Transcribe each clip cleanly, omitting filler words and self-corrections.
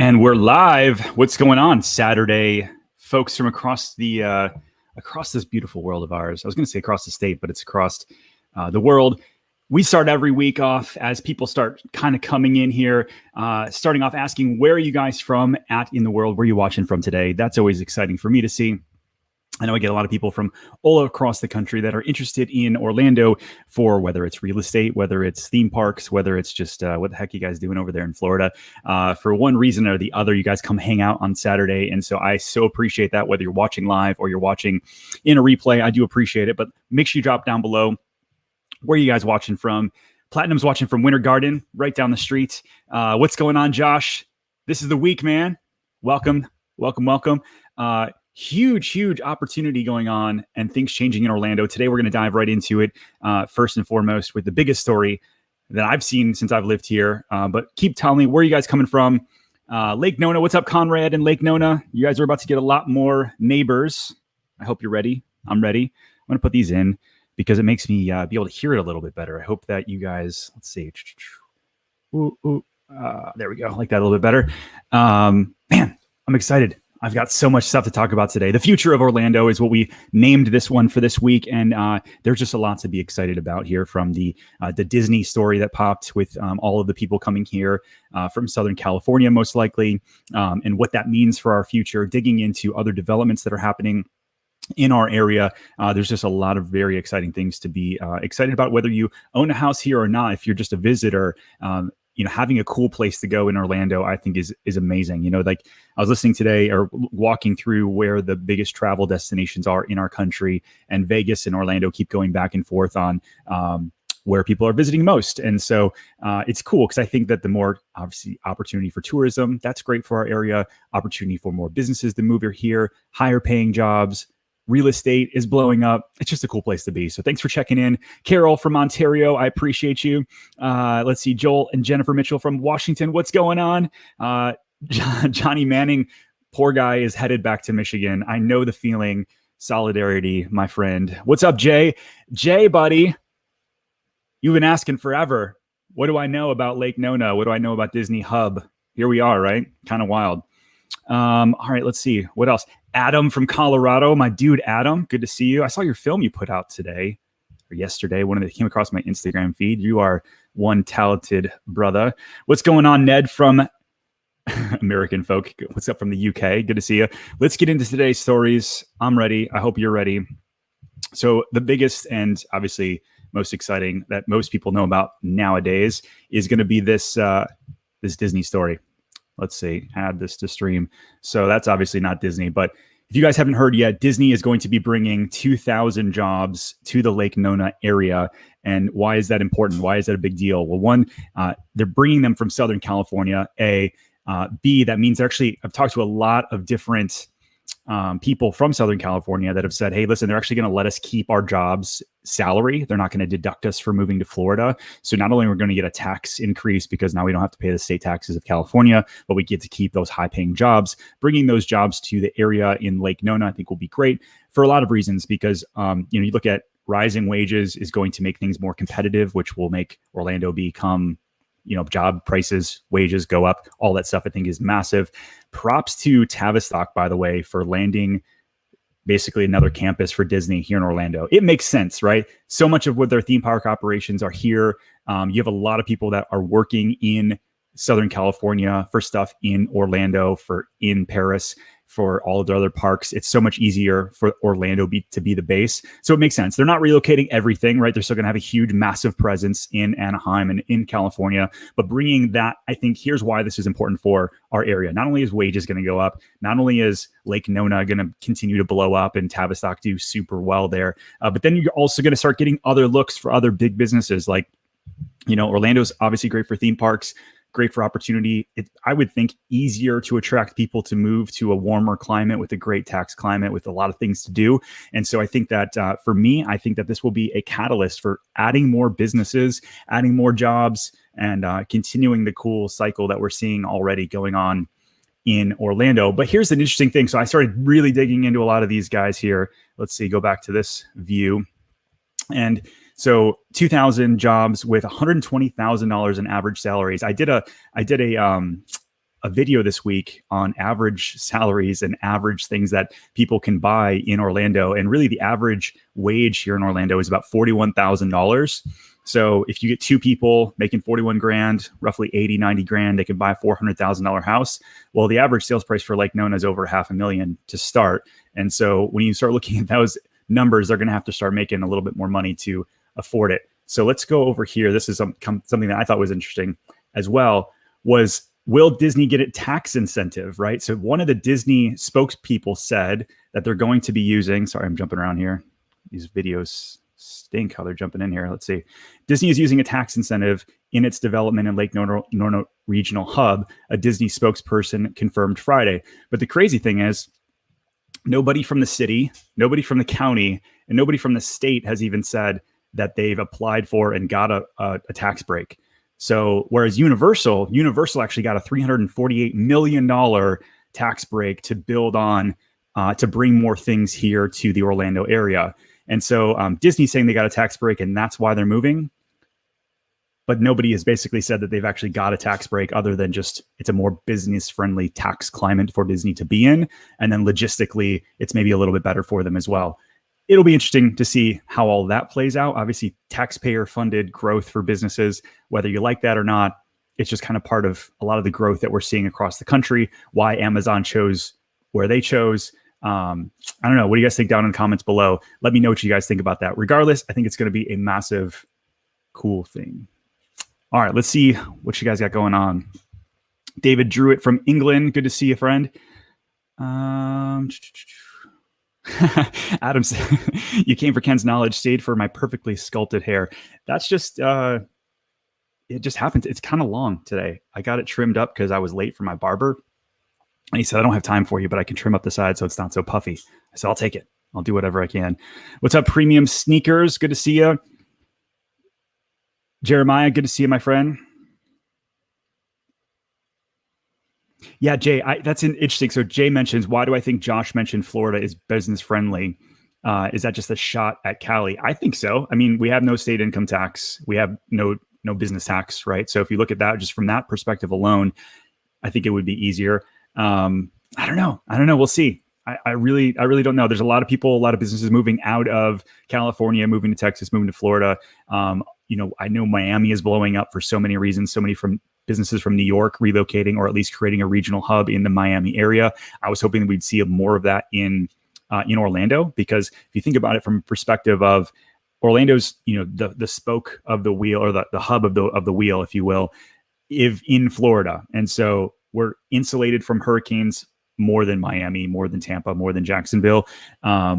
And we're live. What's going on Saturday, folks from across this beautiful world of ours? I was going to say across the state, but it's across the world. We start every week off as people start kind of coming in here, starting off asking, where are you guys from in the world? Where are you watching from today? That's always exciting for me to see. I know I get a lot of people from all across the country that are interested in Orlando for whether it's real estate, whether it's theme parks, whether it's just what the heck you guys doing over there in Florida. For one reason or the other, you guys come hang out on Saturday. And so I so appreciate that, whether you're watching live or you're watching in a replay. I do appreciate it. But make sure you drop down below where you guys watching from. Platinum's watching from Winter Garden, right down the street. What's going on, Josh? This is the week, man. Welcome. Huge opportunity going on and things changing in Orlando. Today, we're going to dive right into it. First and foremost, with the biggest story that I've seen since I've lived here. But keep telling me, where are you guys coming from? Lake Nona. What's up, Conrad and Lake Nona? You guys are about to get a lot more neighbors. I hope you're ready. I'm ready. I'm going to put these in because it makes me be able to hear it a little bit better. I hope that you guys, let's see. There we go. I like that a little bit better. Man, I'm excited. I've got so much stuff to talk about today. The future of Orlando is what we named this one for this week. And there's just a lot to be excited about here, from the Disney story that popped with all of the people coming here from Southern California, most likely, and what that means for our future, digging into other developments that are happening in our area. There's just a lot of very exciting things to be excited about, whether you own a house here or not. If you're just a visitor, having a cool place to go in Orlando, I think is amazing. Like I was listening today or walking through where the biggest travel destinations are in our country, and Vegas and Orlando keep going back and forth on where people are visiting most. And so it's cool because I think that the more obviously opportunity for tourism, that's great for our area, opportunity for more businesses to move here, higher paying jobs. Real estate is blowing up. It's just a cool place to be. So thanks for checking in. Carol from Ontario, I appreciate you. Let's see, Joel and Jennifer Mitchell from Washington. What's going on? Johnny Manning, poor guy, is headed back to Michigan. I know the feeling. Solidarity, my friend. What's up, Jay? Jay, buddy, you've been asking forever. What do I know about Lake Nona? What do I know about Disney Hub? Here we are, right? Kind of wild. All right, let's see. What else? Adam from Colorado, my dude, Adam. Good to see you. I saw your film you put out today or yesterday. One of them came across my Instagram feed. You are one talented brother. What's going on, Ned from American Folk? What's up from the UK? Good to see you. Let's get into today's stories. I'm ready. I hope you're ready. So the biggest and obviously most exciting that most people know about nowadays is going to be this Disney story. Let's see, add this to stream. So that's obviously not Disney, but if you guys haven't heard yet, Disney is going to be bringing 2,000 jobs to the Lake Nona area. And why is that important? Why is that a big deal? Well, one, they're bringing them from Southern California. B, that means actually, I've talked to a lot of different people from Southern California that have said, hey, listen, they're actually going to let us keep our jobs salary. They're not going to deduct us for moving to Florida. So not only are we going to get a tax increase because now we don't have to pay the state taxes of California, but we get to keep those high paying jobs. Bringing those jobs to the area in Lake Nona, I think will be great for a lot of reasons, because, you look at rising wages is going to make things more competitive, which will make Orlando become, job prices, wages go up, all that stuff I think is massive. Props to Tavistock, by the way, for landing basically another campus for Disney here in Orlando. It makes sense, right? So much of what their theme park operations are here. You have a lot of people that are working in Southern California for stuff in Orlando, in Paris, for all of the other parks. It's so much easier for Orlando to be the base. So it makes sense. They're not relocating everything, right? They're still going to have a huge, massive presence in Anaheim and in California. But bringing that, I think here's why this is important for our area. Not only is wages going to go up, not only is Lake Nona going to continue to blow up and Tavistock do super well there, but then you're also going to start getting other looks for other big businesses. Like, Orlando's obviously great for theme parks, great for opportunity. I would think easier to attract people to move to a warmer climate with a great tax climate with a lot of things to do. And so I think that for me, I think that this will be a catalyst for adding more businesses, adding more jobs, and continuing the cool cycle that we're seeing already going on in Orlando. But here's an interesting thing. So I started really digging into a lot of these guys here. Let's see, go back to this view. And so 2,000 jobs with $120,000 in average salaries. I did a a video this week on average salaries and average things that people can buy in Orlando. And really the average wage here in Orlando is about $41,000. So if you get two people making 41 grand, roughly 80, 90 grand, they can buy a $400,000 house. Well, the average sales price for Lake Nona is over $500,000 to start. And so when you start looking at those numbers, they're going to have to start making a little bit more money to afford it. So let's go over here. This is something that I thought was interesting as well, was will Disney get a tax incentive, right? So one of the Disney spokespeople said that they're going to be using, sorry, I'm jumping around here. These videos stink how they're jumping in here. Let's see. Disney is using a tax incentive in its development in Lake Nona Regional Hub, a Disney spokesperson confirmed Friday. But the crazy thing is, nobody from the city, nobody from the county, and nobody from the state has even said that they've applied for and got a tax break. So whereas Universal actually got a $348 million tax break to build on, to bring more things here to the Orlando area. And so Disney's saying they got a tax break and that's why they're moving. But nobody has basically said that they've actually got a tax break other than just it's a more business-friendly tax climate for Disney to be in. And then logistically, it's maybe a little bit better for them as well. It'll be interesting to see how all that plays out. Obviously, taxpayer-funded growth for businesses, whether you like that or not, it's just kind of part of a lot of the growth that we're seeing across the country, why Amazon chose where they chose. I don't know. What do you guys think down in the comments below? Let me know what you guys think about that. Regardless, I think it's going to be a massive, cool thing. All right, let's see what you guys got going on. David Druitt from England. Good to see you, friend. Adam said, you came for Ken's knowledge, stayed for my perfectly sculpted hair. That's just, it just happened. It's kind of long today. I got it trimmed up because I was late for my barber. And he said, I don't have time for you, but I can trim up the side so it's not so puffy. I said, I'll take it. I'll do whatever I can. What's up, Premium Sneakers? Good to see you. Jeremiah, good to see you, my friend. Yeah, Jay, that's interesting. So Jay mentions, why do I think Josh mentioned Florida is business friendly? Is that just a shot at Cali? I think so. I mean, we have no state income tax. We have no business tax, right? So if you look at that, just from that perspective alone, I think it would be easier. I don't know. We'll see. I really don't know. There's a lot of people, a lot of businesses moving out of California, moving to Texas, moving to Florida. I know Miami is blowing up for so many reasons. So many from businesses from New York relocating, or at least creating a regional hub in the Miami area. I was hoping that we'd see more of that in Orlando, because if you think about it from a perspective of Orlando's, the spoke of the wheel, or the hub of the wheel, if you will, in Florida, and so we're insulated from hurricanes more than Miami, more than Tampa, more than Jacksonville. I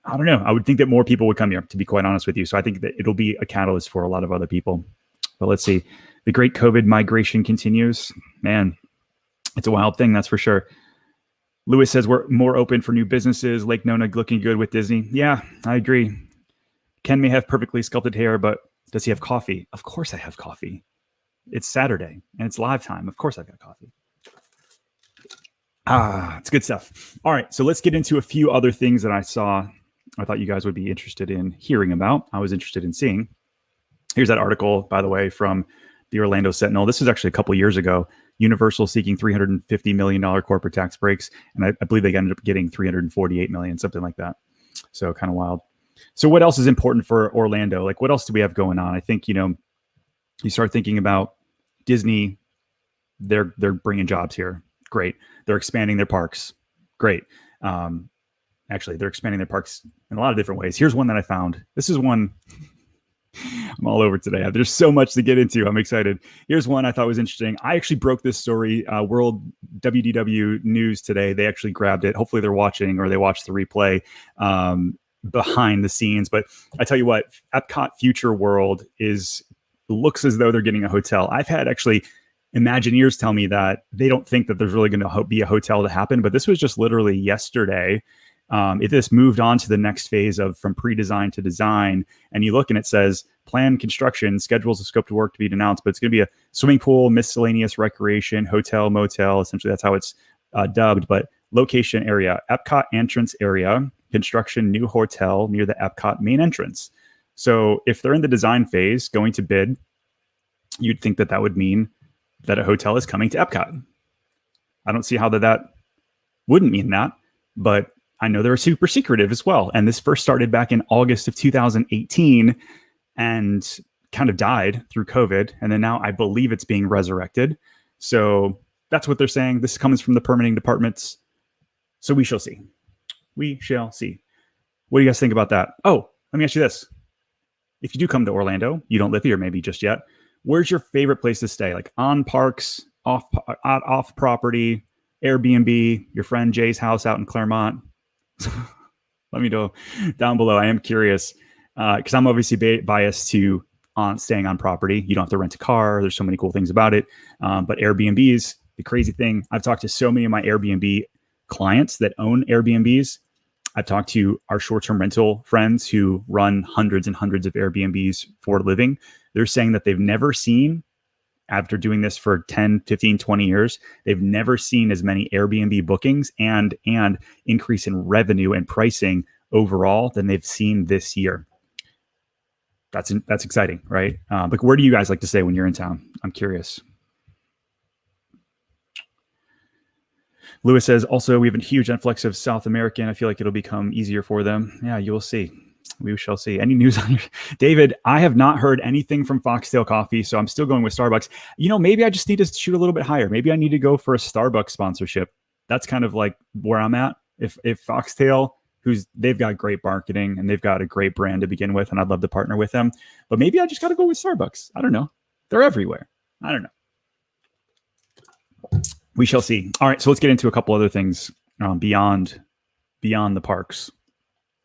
don't know. I would think that more people would come here, to be quite honest with you. So I think that it'll be a catalyst for a lot of other people. But let's see. The great COVID migration continues. Man, it's a wild thing, that's for sure. Lewis says we're more open for new businesses. Lake Nona looking good with Disney. Yeah, I agree. Ken may have perfectly sculpted hair, but does he have coffee? Of course I have coffee. It's Saturday and it's live time. Of course I've got coffee. It's good stuff. All right, so let's get into a few other things that I saw. I thought you guys would be interested in hearing about. I was interested in seeing. Here's that article, by the way, from the Orlando Sentinel. This was actually a couple of years ago. Universal seeking $350 million corporate tax breaks. And I believe they ended up getting $348 million, something like that. So kind of wild. So what else is important for Orlando? Like, what else do we have going on? I think, you start thinking about Disney. They're bringing jobs here. Great. They're expanding their parks. Great. Actually, they're expanding their parks in a lot of different ways. Here's one that I found. This is one I'm all over today. There's so much to get into. I'm excited. Here's one I thought was interesting. I actually broke this story. World WDW News today. They actually grabbed it. Hopefully they're watching, or they watched the replay behind the scenes. But I tell you what, Epcot Future World looks as though they're getting a hotel. I've had actually Imagineers tell me that they don't think that there's really going to be a hotel to happen. But this was just literally yesterday. It just moved on to the next phase from pre-design to design. And you look and it says plan construction, schedules of scope to work to be announced, but it's going to be a swimming pool, miscellaneous recreation, hotel, motel. Essentially, that's how it's dubbed. But location area, Epcot entrance area, construction, new hotel near the Epcot main entrance. So if they're in the design phase, going to bid, you'd think that would mean that a hotel is coming to Epcot. I don't see how that wouldn't mean that, but I know they're super secretive as well. And this first started back in August of 2018 and kind of died through COVID. And then now I believe it's being resurrected. So that's what they're saying. This comes from the permitting departments. So we shall see. We shall see. What do you guys think about that? Oh, let me ask you this. If you do come to Orlando, you don't live here maybe just yet, where's your favorite place to stay? Like on parks, off property, Airbnb, your friend Jay's house out in Claremont? Let me know down below. I am curious because I'm obviously biased to staying on property. You don't have to rent a car. There's so many cool things about it. But Airbnbs, the crazy thing, I've talked to so many of my Airbnb clients that own Airbnbs. I've talked to our short-term rental friends who run hundreds and hundreds of Airbnbs for a living. They're saying that they've never seen, after doing this for 10, 15, 20 years, they've never seen as many Airbnb bookings and increase in revenue and pricing overall than they've seen this year. That's exciting, right? But where do you guys like to stay when you're in town? I'm curious. Lewis says, also, we have a huge influx of South American. I feel like it'll become easier for them. Yeah, you will see. We shall see. Any news on your... David, I have not heard anything from Foxtail Coffee, so I'm still going with Starbucks. Maybe I just need to shoot a little bit higher. Maybe I need to go for a Starbucks sponsorship. That's kind of like where I'm at. If Foxtail, they've got great marketing and they've got a great brand to begin with, and I'd love to partner with them. But maybe I just got to go with Starbucks. I don't know. They're everywhere. I don't know. We shall see. All right, so let's get into a couple other things beyond the parks.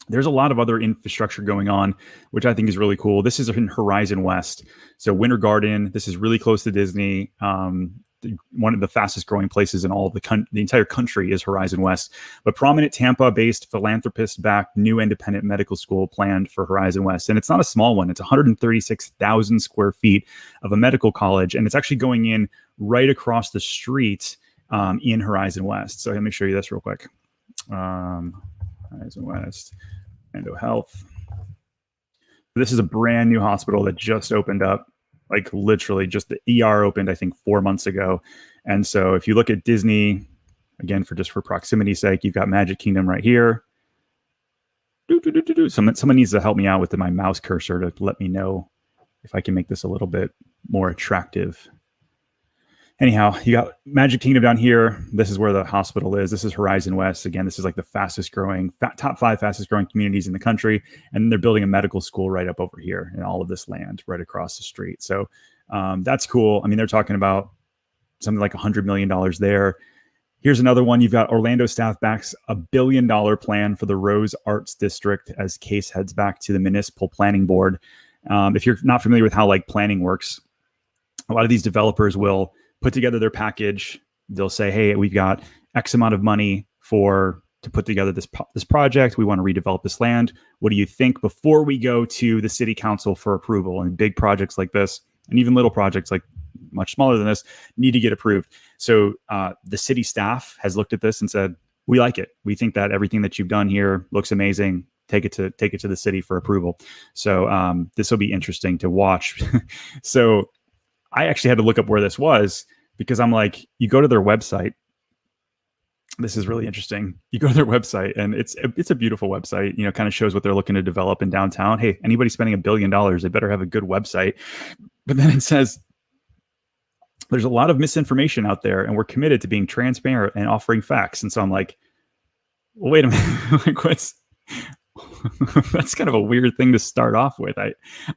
There's a lot of other infrastructure going on, which I think is really cool. This is in Horizon West. So Winter Garden, this is really close to Disney. One of the fastest growing places in all of the entire country is Horizon West. But prominent Tampa-based philanthropist-backed new independent medical school planned for Horizon West. And it's not a small one. It's 136,000 square feet of a medical college. And it's actually going in right across the street in Horizon West. So let me show you this real quick. Horizon West, Orlando Health. This is a brand new hospital that just opened up, like literally just the ER opened, I think 4 months ago. And so if you look at Disney, again, for proximity's sake, you've got Magic Kingdom right here. Someone needs to help me out with my mouse cursor to let me know if I can make this a little bit more attractive. Anyhow, you got Magic Kingdom down here. This is where the hospital is. This is Horizon West. Again, this is like the top 5 fastest growing communities in the country. And they're building a medical school right up over here in all of this land right across the street. So that's cool. I mean, they're talking about something like $100 million there. Here's another one. You've got Orlando staff backs $1 billion plan for the Rose Arts District as case heads back to the Municipal Planning Board. If you're not familiar with how like planning works, a lot of these developers will put together their package. They'll say, hey, we've got X amount of money to put together this project. We want to redevelop this land. What do you think before we go to the city council for approval? And big projects like this, and even little projects like much smaller than this, need to get approved. So the city staff has looked at this and said, we like it. We think that everything that you've done here looks amazing. Take it to the city for approval. So this will be interesting to watch. So I actually had to look up where this was because I'm like, you go to their website. This is really interesting. You go to their website and it's a beautiful website, kind of shows what they're looking to develop in downtown. Hey, anybody spending $1 billion, they better have a good website. But then it says, there's a lot of misinformation out there and we're committed to being transparent and offering facts. And so I'm like, well, wait a minute, like what's, that's kind of a weird thing to start off with.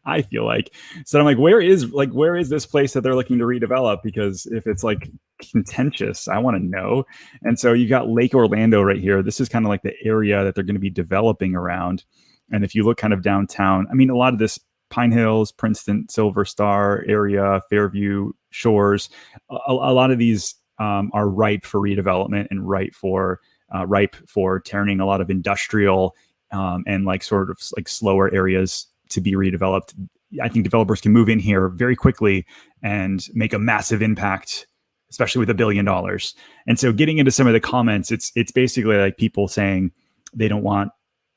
I feel like, so I'm like, where is this place that they're looking to redevelop? Because if it's like contentious, I want to know. And so you got Lake Orlando right here. This is kind of like the area that they're going to be developing around. And if you look kind of downtown, I mean, a lot of this Pine Hills, Princeton, Silver Star area, Fairview Shores, a lot of these are ripe for redevelopment and ripe for turning a lot of industrial and like sort of like slower areas to be redeveloped. I think developers can move in here very quickly and make a massive impact, especially with $1 billion. And so getting into some of the comments, it's basically like people saying they don't want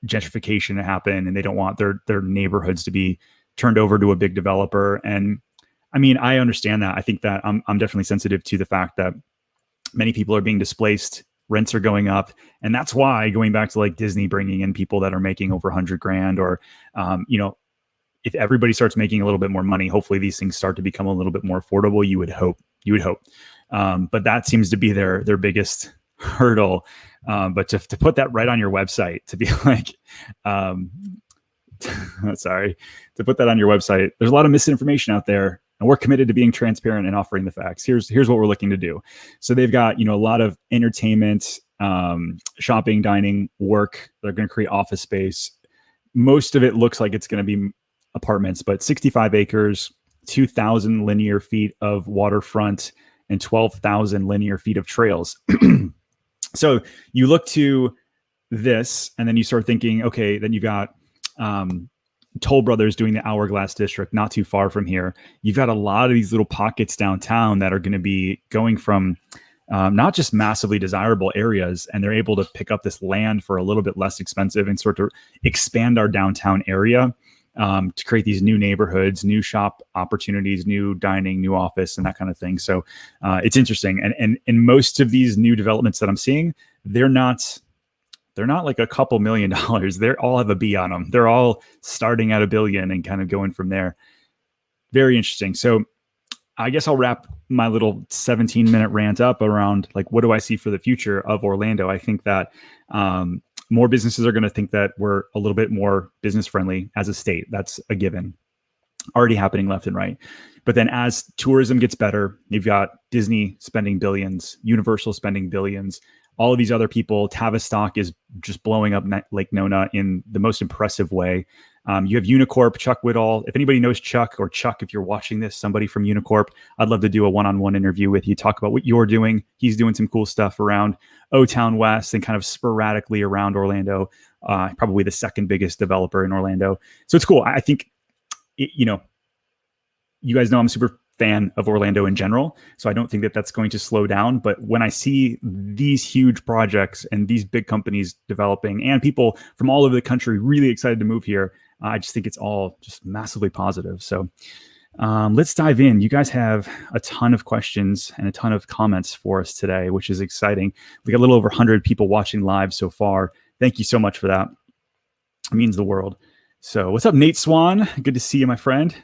gentrification to happen and they don't want their neighborhoods to be turned over to a big developer. And I mean, I understand that. I think that I'm definitely sensitive to the fact that many people are being displaced, rents are going up, and that's why, going back to like Disney bringing in people that are making over 100 grand, or if everybody starts making a little bit more money, hopefully these things start to become a little bit more affordable. You would hope. But that seems to be their biggest hurdle. But to put that right on your website, to be like, sorry, to put that on your website, there's a lot of misinformation out there, and we're committed to being transparent and offering the facts. Here's what we're looking to do. So they've got, a lot of entertainment, shopping, dining, work. They're going to create office space. Most of it looks like it's going to be apartments, but 65 acres, 2,000 linear feet of waterfront, and 12,000 linear feet of trails. So you look to this, and then you start thinking, okay, then you've got Toll Brothers doing the Hourglass District not too far from here. You've got a lot of these little pockets downtown that are going to be going from not just massively desirable areas, and they're able to pick up this land for a little bit less expensive and sort of expand our downtown area to create these new neighborhoods, new shop opportunities, new dining, new office, and that kind of thing. So it's interesting. And most of these new developments that I'm seeing, they're not like a couple $1 million. They all have a B on them. They're all starting at $1 billion and kind of going from there. Very interesting. So I guess I'll wrap my little 17-minute rant up around like, what do I see for the future of Orlando? I think that more businesses are going to think that we're a little bit more business friendly as a state. That's a given. Already happening left and right. But then as tourism gets better, you've got Disney spending billions, Universal spending billions, all of these other people. Tavistock is just blowing up Lake Nona in the most impressive way. You have Unicorp, Chuck Woodall. If anybody knows Chuck, or Chuck, if you're watching this, somebody from Unicorp, I'd love to do a one-on-one interview with you, talk about what you're doing. He's doing some cool stuff around O-Town West and kind of sporadically around Orlando, probably the second biggest developer in Orlando. So it's cool. I think, you guys know I'm a super fan of Orlando in general, so I don't think that that's going to slow down. But when I see these huge projects and these big companies developing, and people from all over the country really excited to move here, I just think it's all just massively positive. So let's dive in. You guys have a ton of questions and a ton of comments for us today, which is exciting. We got a little over 100 people watching live so far. Thank you so much for that. It means the world. So what's up, Nate Swan? Good to see you, my friend.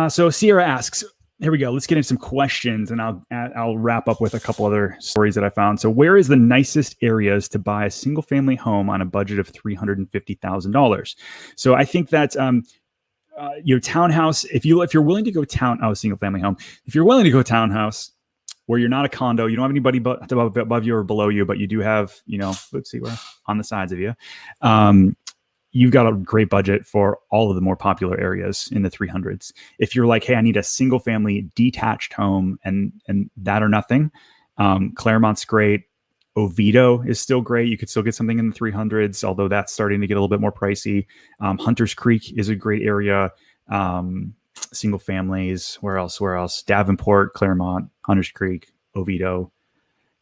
So Sierra asks, here we go. Let's get into some questions, and I'll wrap up with a couple other stories that I found. So where is the nicest areas to buy a single family home on a budget of $350,000? So I think that your townhouse, if you're willing to go single family home, if you're willing to go townhouse where you're not a condo, you don't have anybody above you or below you, but you do have, let's see, where on the sides of you. You've got a great budget for all of the more popular areas in the 300s. If you're like, hey, I need a single family detached home and that or nothing, Claremont's great. Oviedo is still great. You could still get something in the 300s, although that's starting to get a little bit more pricey. Hunters Creek is a great area. Single families. Where else? Davenport, Claremont, Hunters Creek, Oviedo.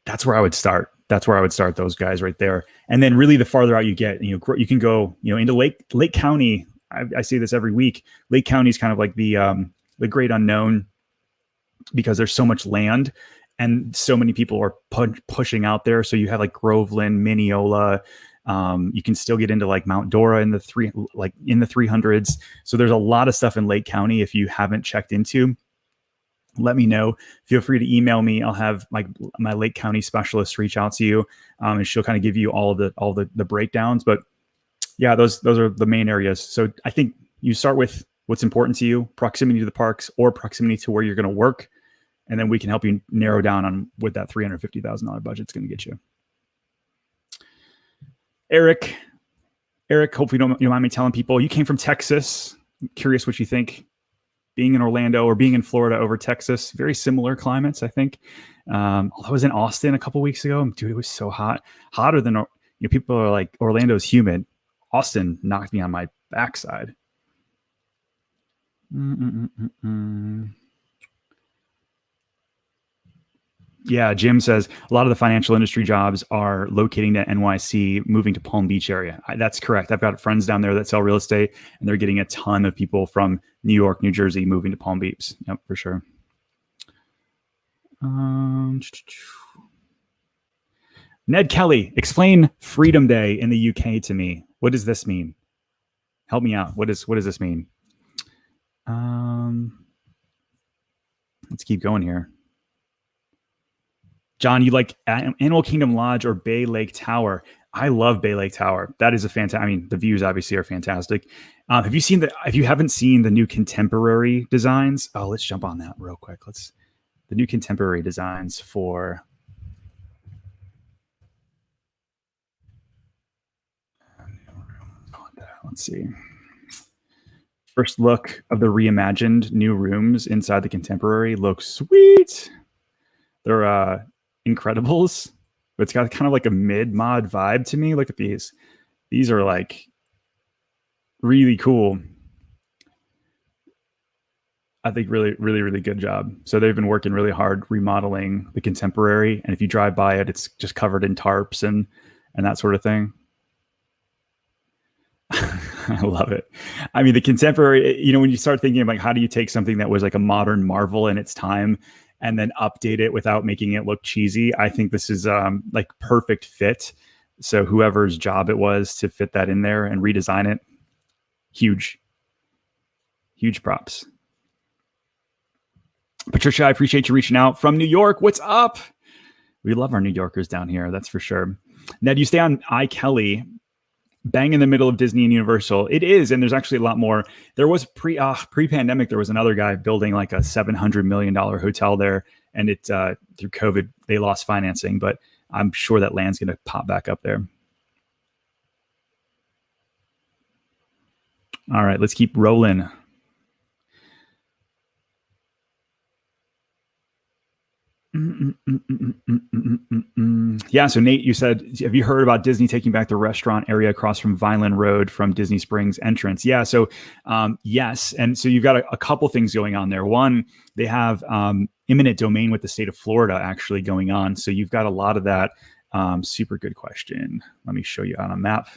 That's where I would start. Those guys right there. And then really the farther out you get, you can go, into Lake County. I say this every week. Lake County is kind of like the great unknown, because there's so much land and so many people are pushing out there. So you have like Groveland, Mineola. You can still get into like Mount Dora in the 300s. So there's a lot of stuff in Lake County. If you haven't checked into, let me know. Feel free to email me. I'll have my Lake County specialist reach out to you, and she'll kind of give you all the breakdowns. But yeah, those are the main areas. So I think you start with what's important to you: proximity to the parks or proximity to where you're going to work, and then we can help you narrow down on what that $350,000 budget's going to get you. Eric, hopefully you don't mind me telling people you came from Texas. I'm curious what you think. Being in Orlando or being in Florida over Texas, very similar climates, I think. I was in Austin a couple weeks ago. Dude, it was so hot. Hotter than, people are like, Orlando's humid. Austin knocked me on my backside. Yeah, Jim says a lot of the financial industry jobs are locating to NYC, moving to Palm Beach area. That's correct. I've got friends down there that sell real estate, and they're getting a ton of people from New York, New Jersey moving to Palm Beach. Yep, for sure. Ned Kelly, explain Freedom Day in the UK to me. What does this mean? Help me out. What does this mean? Let's keep going here. John, you like Animal Kingdom Lodge or Bay Lake Tower? I love Bay Lake Tower. That is a fantastic. I mean, the views obviously are fantastic. Have you seen if you haven't seen the new contemporary designs? Oh, let's jump on that real quick. The new contemporary designs for. Let's see. First look of the reimagined new rooms inside the contemporary looks sweet. They're Incredibles. But it's got kind of like a mid-mod vibe to me. Look at these. These are like really cool. I think really, really, really good job. So they've been working really hard remodeling the contemporary. And if you drive by it, it's just covered in tarps and that sort of thing. I love it. I mean, the contemporary, when you start thinking like, how do you take something that was like a modern marvel in its time and then update it without making it look cheesy? I think this is like perfect fit. So whoever's job it was to fit that in there and redesign it, huge props. Patricia, I appreciate you reaching out from New York. What's up? We love our New Yorkers down here. That's for sure. Ned, you stay on Kelly, bang in the middle of Disney and Universal. It is. And there's actually a lot more. There was pre-pandemic, there was another guy building like a $700 million hotel there. And it through COVID, they lost financing, but I'm sure that land's going to pop back up there. All right, let's keep rolling. Yeah, so Nate, you said, have you heard about Disney taking back the restaurant area across from Vineland Road from Disney Springs entrance? Yeah, so yes. And so you've got a couple things going on there. One, they have eminent domain with the state of Florida actually going on. So you've got a lot of that. Super good question. Let me show you on a map.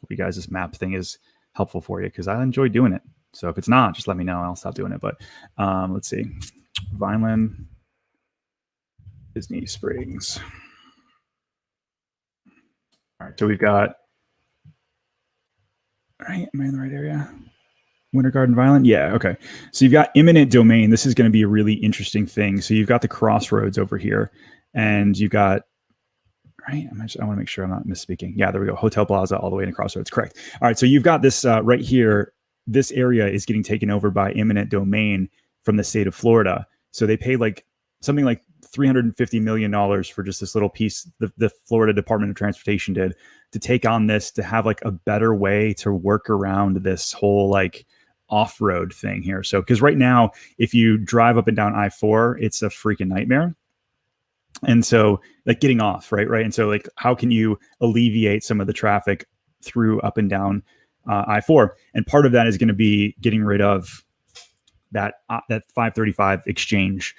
Hope you guys, this map thing is helpful for you because I enjoy doing it. So if it's not, just let me know. I'll stop doing it. But let's see. Vineland, Disney Springs. All right, so we've got, all right, am I in the right area? Winter Garden Vineland? Yeah, okay. So you've got eminent domain. This is going to be a really interesting thing. So you've got the crossroads over here, and you've got, right, I want to make sure I'm not misspeaking. Yeah, there we go. Hotel Plaza all the way to Crossroads, correct. All right, so you've got this right here. This area is getting taken over by eminent domain from the state of Florida. So they paid like something like $350 million for just this little piece the Florida Department of Transportation did to take on this, to have like a better way to work around this whole like off-road thing here. So, because right now, if you drive up and down I-4, it's a freaking nightmare. And so like getting off, right? And so like, how can you alleviate some of the traffic through up and down I-4? And part of that is going to be getting rid of that 535 exchange.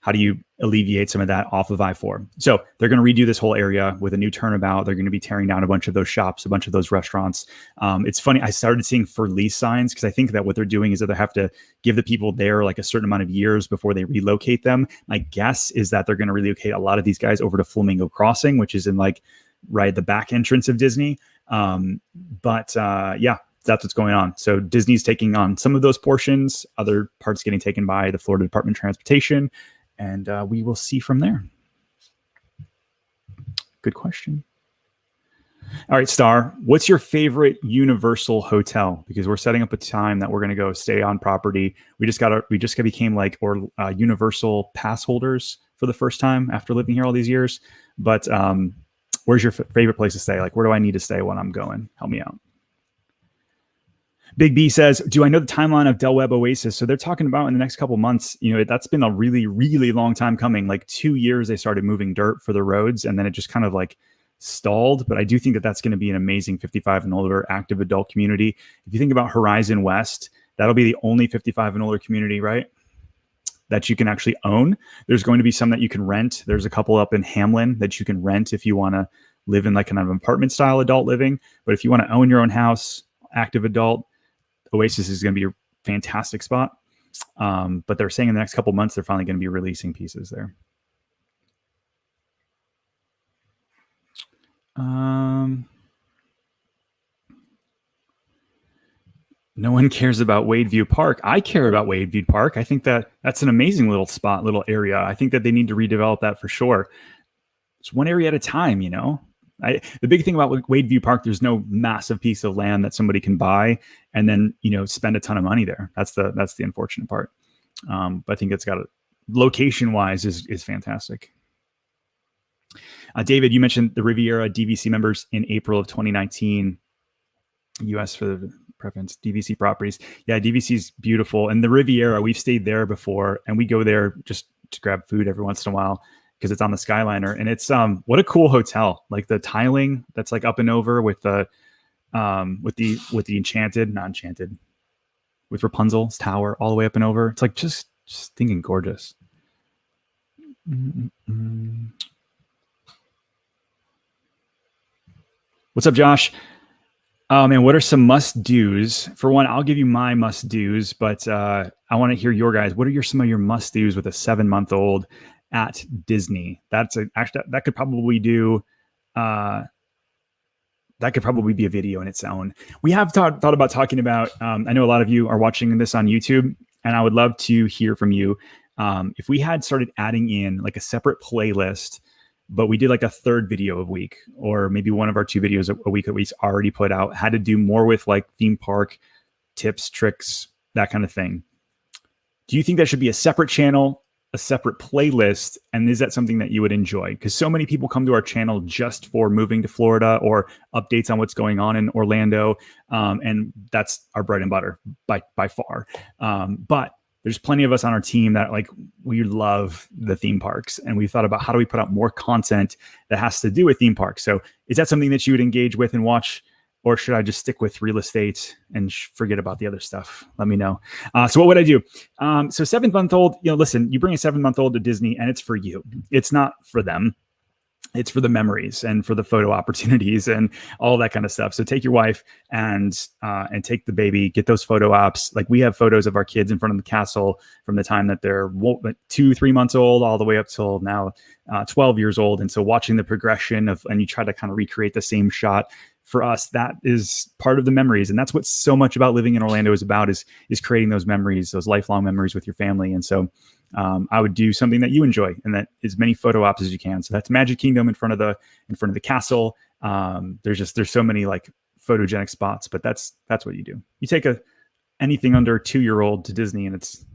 How do you alleviate some of that off of I-4? So they're going to redo this whole area with a new turnabout. They're going to be tearing down a bunch of those shops, a bunch of those restaurants. It's funny. I started seeing for lease signs because I think that what they're doing is that they have to give the people there like a certain amount of years before they relocate them. My guess is that they're going to relocate a lot of these guys over to Flamingo Crossing, which is in like right the back entrance of Disney. Yeah, that's what's going on. So Disney's taking on some of those portions, other parts getting taken by the Florida Department of Transportation. And we will see from there. Good question. All right, Star, what's your favorite Universal hotel? Because we're setting up a time that we're going to go stay on property. We just became like Universal pass holders for the first time after living here all these years. But where's your favorite place to stay? Like, where do I need to stay when I'm going? Help me out. Big B says, do I know the timeline of Webb Oasis? So they're talking about in the next couple months, that's been a really, really long time coming. Like 2 years, they started moving dirt for the roads, and then it just kind of like stalled. But I do think that that's going to be an amazing 55 and older active adult community. If you think about Horizon West, that'll be the only 55 and older community, right? that you can actually own. There's going to be some that you can rent. There's a couple up in Hamlin that you can rent if you want to live in like kind of apartment style adult living. But if you want to own your own house, active adult, Oasis is going to be a fantastic spot. But they're saying in the next couple months, they're finally going to be releasing pieces there. No one cares about Wadeview Park. I care about Wadeview Park. I think that's an amazing little spot, little area. I think that they need to redevelop that for sure. It's one area at a time, you know. The big thing about Wadeview Park, there's no massive piece of land that somebody can buy and then, you know, spend a ton of money there. That's the unfortunate part. But I think it's got location wise is fantastic. David, you mentioned the Riviera DVC members in April of 2019. US for the preference, DVC properties. Yeah, DVC is beautiful. And the Riviera, we've stayed there before, and we go there just to grab food every once in a while because it's on the Skyliner. And it's what a cool hotel. Like the tiling that's like up and over with the enchanted, not enchanted, with Rapunzel's tower all the way up and over. It's like just stinking gorgeous. What's up, Josh? And what are some must-dos? For one, I'll give you my must-dos, but I want to hear your guys. What are some of your must-dos with a 7-month-old at Disney? That could probably be a video in its own. We have thought about talking about. I know a lot of you are watching this on YouTube, and I would love to hear from you. If we had started adding in like a separate playlist, but we did like a third video a week, or maybe one of our 2 videos a week that we already put out, had to do more with like theme park tips, tricks, that kind of thing. Do you think that should be a separate channel, a separate playlist? And is that something that you would enjoy? Because so many people come to our channel just for moving to Florida or updates on what's going on in Orlando. And that's our bread and butter by far. But there's plenty of us on our team that like, we love the theme parks, and we thought about how do we put out more content that has to do with theme parks. So is that something that you would engage with and watch, or should I just stick with real estate and forget about the other stuff? Let me know. So what would I do? So 7-month-old, you know, listen, you bring a 7-month-old to Disney and it's for you. It's not for them. It's for the memories and for the photo opportunities and all that kind of stuff. So take your wife and take the baby, get those photo ops. Like we have photos of our kids in front of the castle from the time that they're 2-3 months old, all the way up till now 12 years old. And so watching the progression and you try to kind of recreate the same shot. For us, that is part of the memories. And that's what so much about living in Orlando is about, is creating those memories, those lifelong memories with your family. And so I would do something that you enjoy, and that is many photo ops as you can. So that's Magic Kingdom in front of the castle. There's so many like photogenic spots, but that's what you do. You take anything under a 2-year-old to Disney, and it's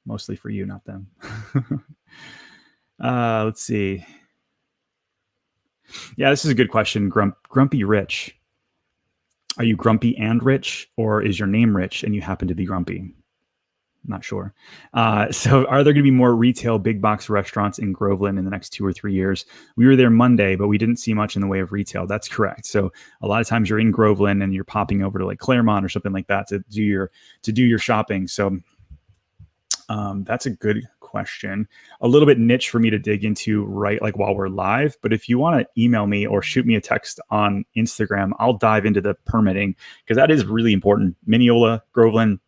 mostly for you, not them. Let's see. Yeah, this is a good question. Grumpy Rich. Are you grumpy and rich, or is your name Rich and you happen to be grumpy? Not sure. So are there going to be more retail big box restaurants in Groveland in the next 2 or 3 years? We were there Monday, but we didn't see much in the way of retail. That's correct. So a lot of times you're in Groveland and you're popping over to like Claremont or something like that to do your shopping. So that's a good question. A little bit niche for me to dig into while we're live, but if you want to email me or shoot me a text on Instagram, I'll dive into the permitting, because that is really important. Mineola, Groveland,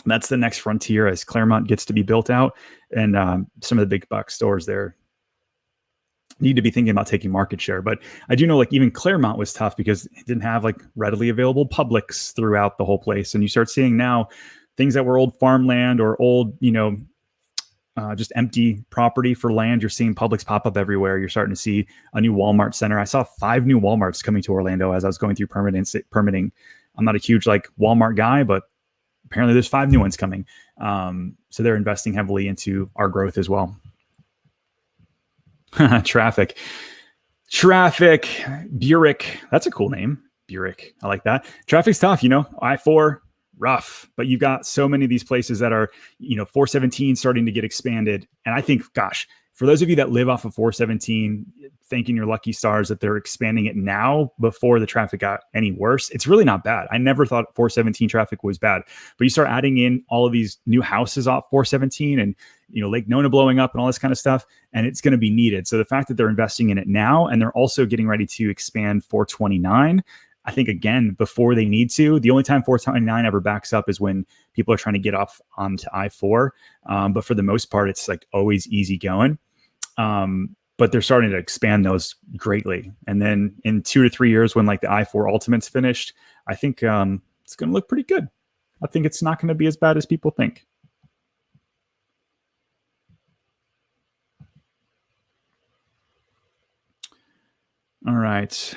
that's the next frontier as Claremont gets to be built out, and some of the big box stores there need to be thinking about taking market share. But I do know like even Claremont was tough because it didn't have like readily available Publix throughout the whole place. And you start seeing now things that were old farmland or old, just empty property for land. You're seeing Publix pop up everywhere. You're starting to see a new Walmart center. I saw 5 new Walmarts coming to Orlando as I was going through permitting. I'm not a huge like Walmart guy, but apparently there's 5 new ones coming. So they're investing heavily into our growth as well. Traffic, Burek. That's a cool name. Burek. I like that. Traffic's tough, I-4, rough, but you've got so many of these places that are, 417 starting to get expanded. And I think, gosh, for those of you that live off of 417, thanking your lucky stars that they're expanding it now before the traffic got any worse. It's really not bad. I never thought 417 traffic was bad, but you start adding in all of these new houses off 417 and, Lake Nona blowing up and all this kind of stuff, and it's going to be needed. So the fact that they're investing in it now, and they're also getting ready to expand 429, I think, again, before they need to. The only time 429 ever backs up is when people are trying to get off onto I-4. But for the most part, it's like always easy going. But they're starting to expand those greatly. And then in 2 to 3 years, when like the I-4 Ultimate's finished, I think it's going to look pretty good. I think it's not going to be as bad as people think. All right.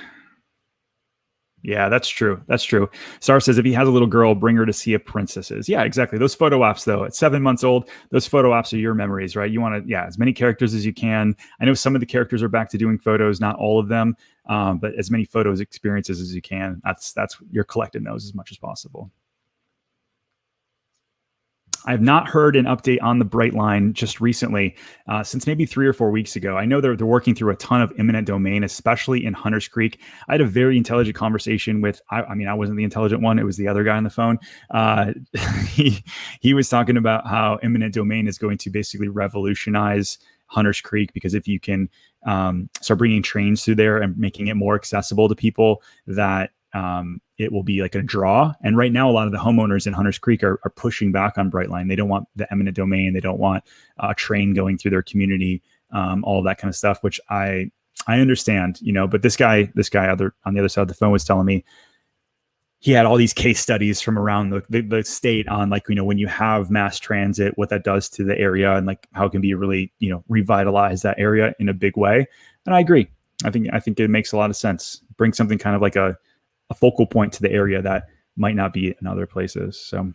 Yeah, that's true. That's true. Star says if he has a little girl, bring her to see a princesses. Yeah, exactly. Those photo ops, though, at 7 months old, those photo ops are your memories, right? You want to, as many characters as you can. I know some of the characters are back to doing photos, not all of them, but as many photos experiences as you can. That's you're collecting those as much as possible. I have not heard an update on the Brightline just recently, since maybe 3 or 4 weeks ago. I know they're working through a ton of eminent domain, especially in Hunters Creek. I had a very intelligent conversation with, I wasn't the intelligent one. It was the other guy on the phone. He was talking about how eminent domain is going to basically revolutionize Hunters Creek, because if you can start bringing trains through there and making it more accessible to people, that it will be like a draw. And right now, a lot of the homeowners in Hunters Creek are pushing back on Brightline. They don't want the eminent domain. They don't want a train going through their community, all of that kind of stuff, which I understand, but this guy on the other side of the phone was telling me he had all these case studies from around the state on, like, when you have mass transit, what that does to the area, and like how it can be really, revitalize that area in a big way. And I agree. I think it makes a lot of sense. Bring something kind of like a focal point to the area that might not be in other places. So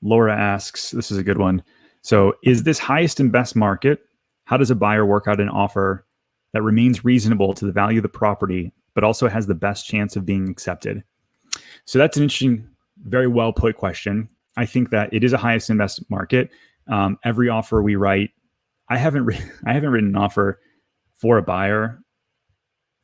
Laura asks, this is a good one. So is this highest and best market? How does a buyer work out an offer that remains reasonable to the value of the property, but also has the best chance of being accepted? So that's an interesting, very well put question. I think that it is a highest and best market. Every offer we write, I haven't written an offer for a buyer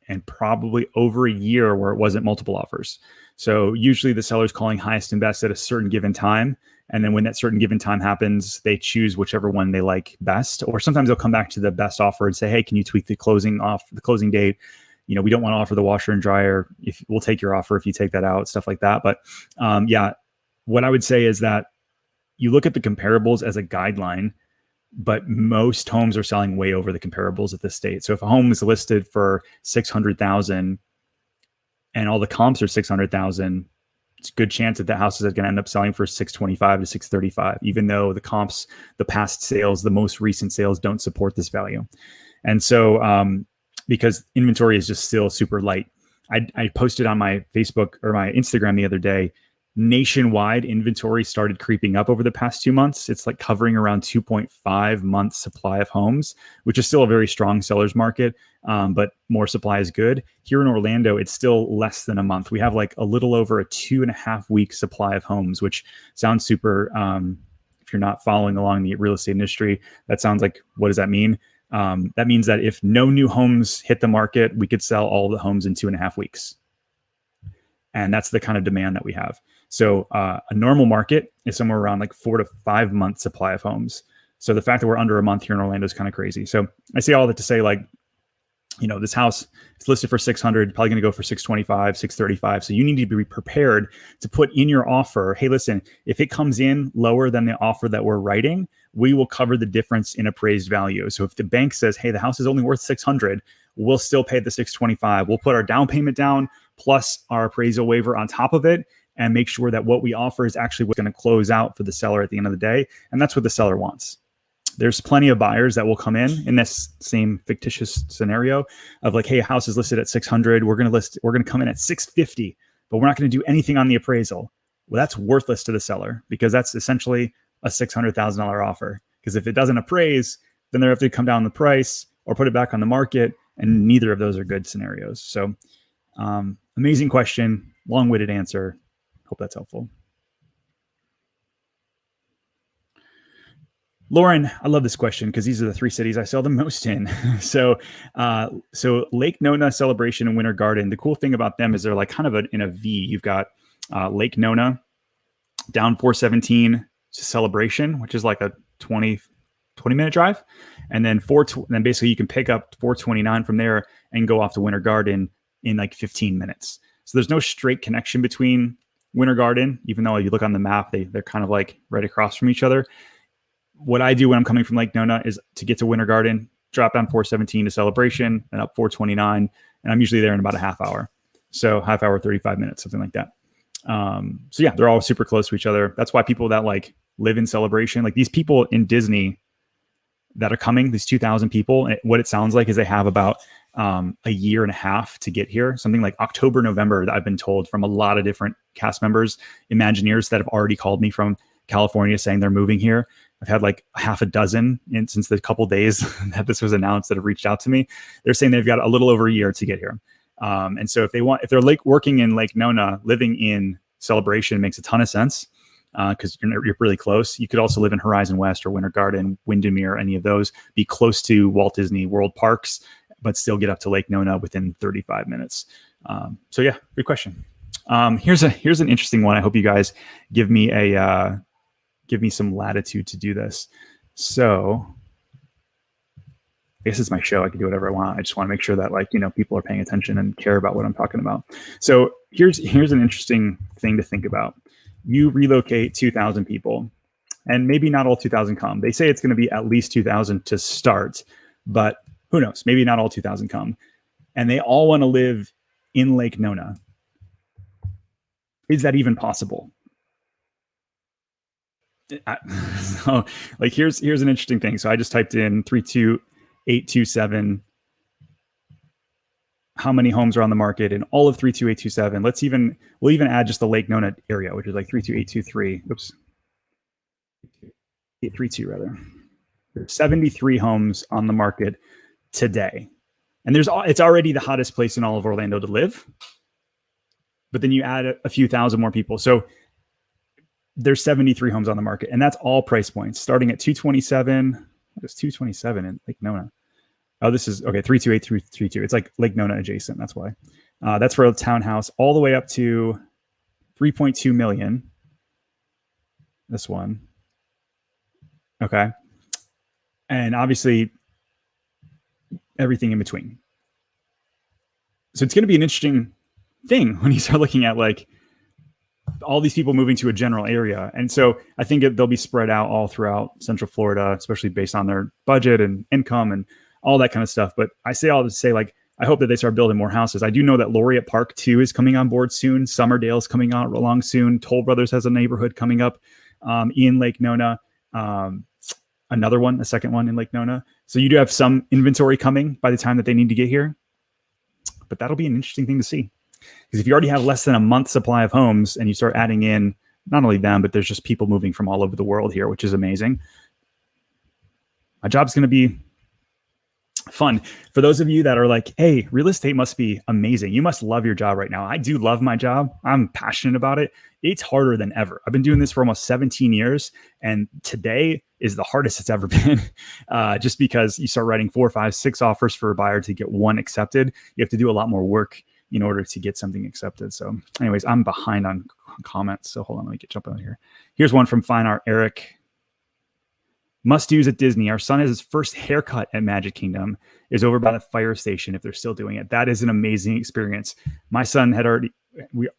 and probably over a year where it wasn't multiple offers. So usually the seller's calling highest and best at a certain given time. And then when that certain given time happens, they choose whichever one they like best. Or sometimes they'll come back to the best offer and say, hey, can you tweak the closing date? We don't want to offer the washer and dryer. If we'll take your offer if you take that out, stuff like that. But what I would say is that you look at the comparables as a guideline, but most homes are selling way over the comparables at this state. So if a home is listed for 600,000 and all the comps are 600,000, it's a good chance that the house is going to end up selling for 625 to 635, even though the comps, the past sales, the most recent sales don't support this value. And so because inventory is just still super light, I posted on my Facebook or my Instagram the other day, nationwide inventory started creeping up over the past 2 months. It's like covering around 2.5 months supply of homes, which is still a very strong seller's market, but more supply is good. Here in Orlando, it's still less than a month. We have like a little over a 2.5 week supply of homes, which sounds super, if you're not following along the real estate industry, that sounds like, what does that mean? That means that if no new homes hit the market, we could sell all the homes in 2.5 weeks. And that's the kind of demand that we have. So a normal market is somewhere around like 4 to 5 month supply of homes. So the fact that we're under a month here in Orlando is kind of crazy. So I say all that to say, like, this house is listed for 600, probably going to go for 625, 635. So you need to be prepared to put in your offer, hey, listen, if it comes in lower than the offer that we're writing, we will cover the difference in appraised value. So if the bank says, hey, the house is only worth 600, we'll still pay the 625. We'll put our down payment down plus our appraisal waiver on top of it, and make sure that what we offer is actually what's going to close out for the seller at the end of the day. And that's what the seller wants. There's plenty of buyers that will come in this same fictitious scenario of like, hey, a house is listed at 600. We're going to come in at 650, but we're not going to do anything on the appraisal. Well, that's worthless to the seller, because that's essentially a $600,000 offer. Because if it doesn't appraise, then they have to come down the price or put it back on the market. And neither of those are good scenarios. So amazing question, long-winded answer. Hope that's helpful. Lauren, I love this question because these are the three cities I sell the most in. So Lake Nona, Celebration, and Winter Garden. The cool thing about them is they're like kind of in a V. You've got Lake Nona down 417 to Celebration, which is like a 20 minute drive. And then then basically you can pick up 429 from there and go off to Winter Garden in like 15 minutes. So there's no straight connection between Winter Garden, even though you look on the map, they're kind of like right across from each other. What I do when I'm coming from Lake Nona is to get to Winter Garden, drop down 417 to Celebration and up 429. And I'm usually there in about a half hour. So half hour, 35 minutes, something like that. So yeah, they're all super close to each other. That's why people that like live in Celebration, like these people in Disney that are coming, these 2,000 people, what it sounds like is they have about a year and a half to get here. Something like October, November, that I've been told from a lot of different cast members, Imagineers that have already called me from California saying they're moving here. I've had like half a dozen since the couple days that this was announced that have reached out to me. They're saying they've got a little over a year to get here. And so if they're working in Lake Nona, living in Celebration makes a ton of sense because you're really close. You could also live in Horizon West or Winter Garden, Windermere, any of those, be close to Walt Disney World parks, but still get up to Lake Nona within 35 minutes. So yeah, good question. Here's an interesting one. I hope you guys give me some latitude to do this. So I guess it's my show. I can do whatever I want. I just want to make sure that people are paying attention and care about what I'm talking about. So here's an interesting thing to think about. You relocate 2,000 people and maybe not all 2,000 come. They say it's going to be at least 2,000 to start, but who knows? Maybe not all 2,000 come. And they all want to live in Lake Nona. Is that even possible? So like here's an interesting thing. So I just typed in 32827 how many homes are on the market in all of 32827. We'll even add just the Lake Nona area, which is like 32823. Oops. 832 rather. There's 73 homes on the market today. And it's already the hottest place in all of Orlando to live. But then you add a few thousand more people. So there's 73 homes on the market, and that's all price points starting at 227. It's 227 in Lake Nona. Oh, this is okay. 32832. It's like Lake Nona adjacent. That's why. That's for a townhouse all the way up to 3.2 million. This one. Okay. And obviously everything in between. So it's going to be an interesting thing when you start looking at like all these people moving to a general area. And so I think they'll be spread out all throughout Central Florida, especially based on their budget and income and all that kind of stuff. But I say all to say, like, I hope that they start building more houses. I do know that Laureate Park 2 is coming on board soon. Summerdale is coming out along soon. Toll Brothers has a neighborhood coming up in Lake Nona. A second one in Lake Nona. So you do have some inventory coming by the time that they need to get here. But that'll be an interesting thing to see. Because if you already have less than a month's supply of homes and you start adding in not only them, but there's just people moving from all over the world here, which is amazing. My job's going to be fun. For those of you that are like, hey, real estate must be amazing. You must love your job right now. I do love my job. I'm passionate about it. It's harder than ever. I've been doing this for almost 17 years. And today is the hardest it's ever been. Just because you start writing 4, 5, 6 offers for a buyer to get one accepted. You have to do a lot more work in order to get something accepted. So anyways, I'm behind on comments. So hold on, let me jump out here. Here's one from Fine Art Eric. Must-dos at Disney. Our son has his first haircut at Magic Kingdom. Is over by the fire station if they're still doing it. That is an amazing experience. My son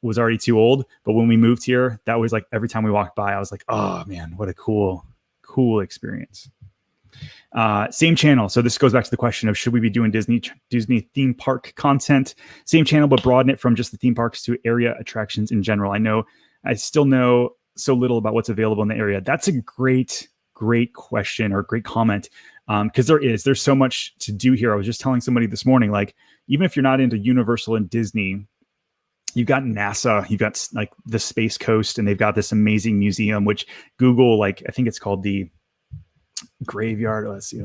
was already too old, but when we moved here, that was like every time we walked by, I was like, oh man, what a cool experience. Same channel. So this goes back to the question of should we be doing Disney theme park content? Same channel, but broaden it from just the theme parks to area attractions in general. I still know so little about what's available in the area. That's a great question or great comment. Because there's so much to do here. I was just telling somebody this morning, like, even if you're not into Universal and Disney, you've got NASA, you've got like the Space Coast, and they've got this amazing museum, which Google, like, I think it's called the Graveyard. Let's see.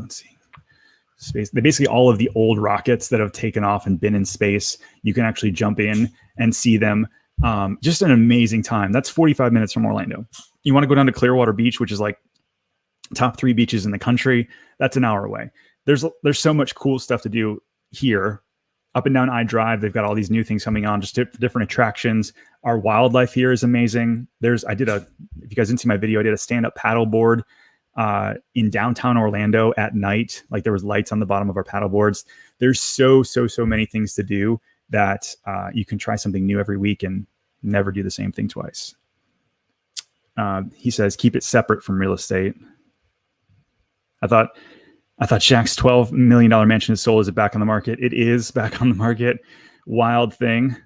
Space. They basically all of the old rockets that have taken off and been in space. You can actually jump in and see them. Just an amazing time. That's 45 minutes from Orlando. You want to go down to Clearwater Beach, which is like top 3 beaches in the country. That's an hour away. There's so much cool stuff to do here. Up and down I Drive, they've got all these new things coming on, just different attractions. Our wildlife here is amazing. If you guys didn't see my video, I did a stand-up paddleboard in downtown Orlando at night. Like there was lights on the bottom of our paddle boards. There's so many things to do that you can try something new every week and never do the same thing twice. He says, keep it separate from real estate. I thought Shaq's $12 million mansion is sold. Is it back on the market? It is back on the market. Wild thing.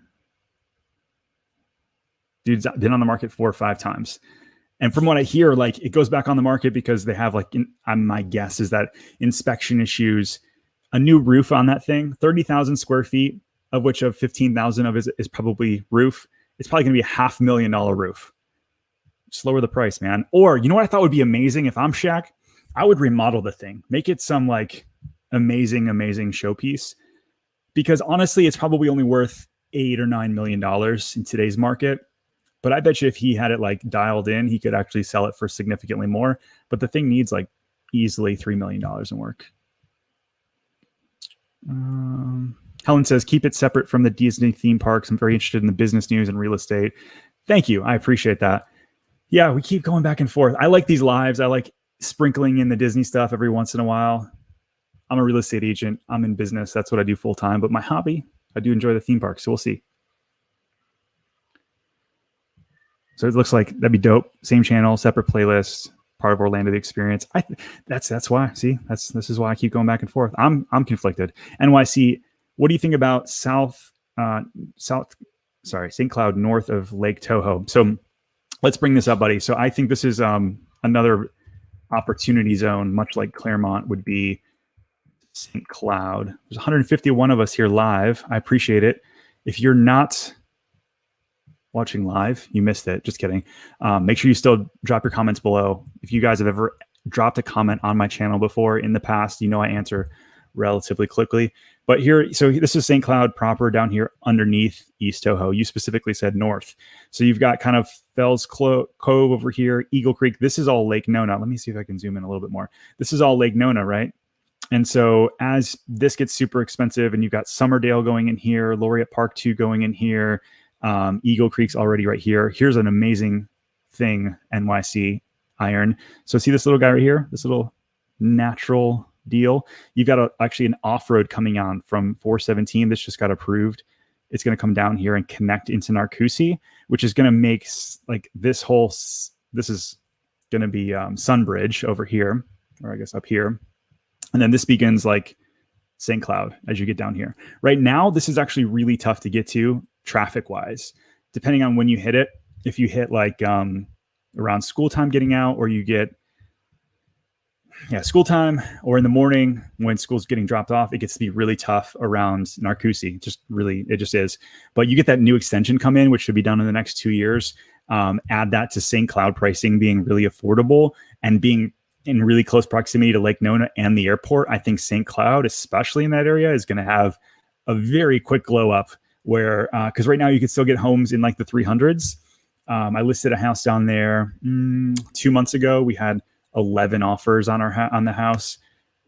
Dude's been on the market 4 or 5 times. And from what I hear, like it goes back on the market because they have my guess is that inspection issues, a new roof on that thing, 30,000 square feet, of which 15,000 of it is probably roof. It's probably going to be a $500,000 roof. Just lower the price, man. Or you know what I thought would be amazing if I'm Shaq? I would remodel the thing, make it some like amazing showpiece, because honestly, it's probably only worth $8 or $9 million in today's market. But I bet you if he had it like dialed in, he could actually sell it for significantly more. But the thing needs like easily $3 million in work. Helen says, keep it separate from the Disney theme parks. I'm very interested in the business news and real estate. Thank you. I appreciate that. Yeah, we keep going back and forth. I like these lives. I like sprinkling in the Disney stuff every once in a while. I'm a real estate agent. I'm in business. That's what I do full time. But my hobby, I do enjoy the theme park. So we'll see. So it looks like that'd be dope. Same channel, separate playlist, part of Orlando the Experience. That's why. See, this is why I keep going back and forth. I'm conflicted. NYC. What do you think about St. Cloud north of Lake Toho? So let's bring this up, buddy. So I think this is another opportunity zone, much like Claremont would be St. Cloud. There's 151 of us here live. I appreciate it. If you're not watching live, you missed it. Just kidding. Make sure you still drop your comments below. If you guys have ever dropped a comment on my channel before in the past, you know I answer relatively quickly. But here, so this is St. Cloud proper down here underneath East Toho. You specifically said north. So you've got kind of Fells Cove over here, Eagle Creek. This is all Lake Nona. Let me see if I can zoom in a little bit more. This is all Lake Nona, right? And so as this gets super expensive and you've got Summerdale going in here, Laureate Park 2 going in here, Eagle Creek's already right here. Here's an amazing thing, NYC Iron. So see this little guy right here, this little natural deal. You've got actually an off-road coming on from 417. This just got approved. It's going to come down here and connect into Narcoossee, which is going to make like this is going to be Sunbridge over here, or I guess up here. And then this begins like St. Cloud as you get down here. Right now, this is actually really tough to get to traffic wise, depending on when you hit it. If you hit like around school time getting out, or you get school time, or in the morning when school's getting dropped off, it gets to be really tough around Narcoossee. It just is. But you get that new extension come in, which should be done in the next 2 years. Add that to St. Cloud pricing being really affordable and being in really close proximity to Lake Nona and the airport. I think St. Cloud, especially in that area, is going to have a very quick glow up where, because right now you can still get homes in like the 300s. I listed a house down there 2 months ago. We had 11 offers on on the house,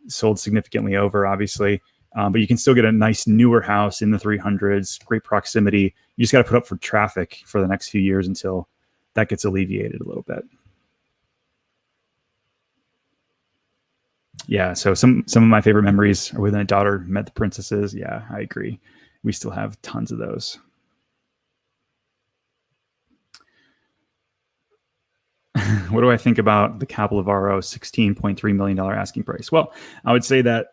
sold significantly over, obviously. But you can still get a nice newer house in the 300s, great proximity. You just got to put up for traffic for the next few years until that gets alleviated a little bit. Yeah, so some of my favorite memories are when my daughter met the princesses. Yeah, I agree. We still have tons of those. What do I think about the Capilevaro $16.3 million asking price? Well, I would say that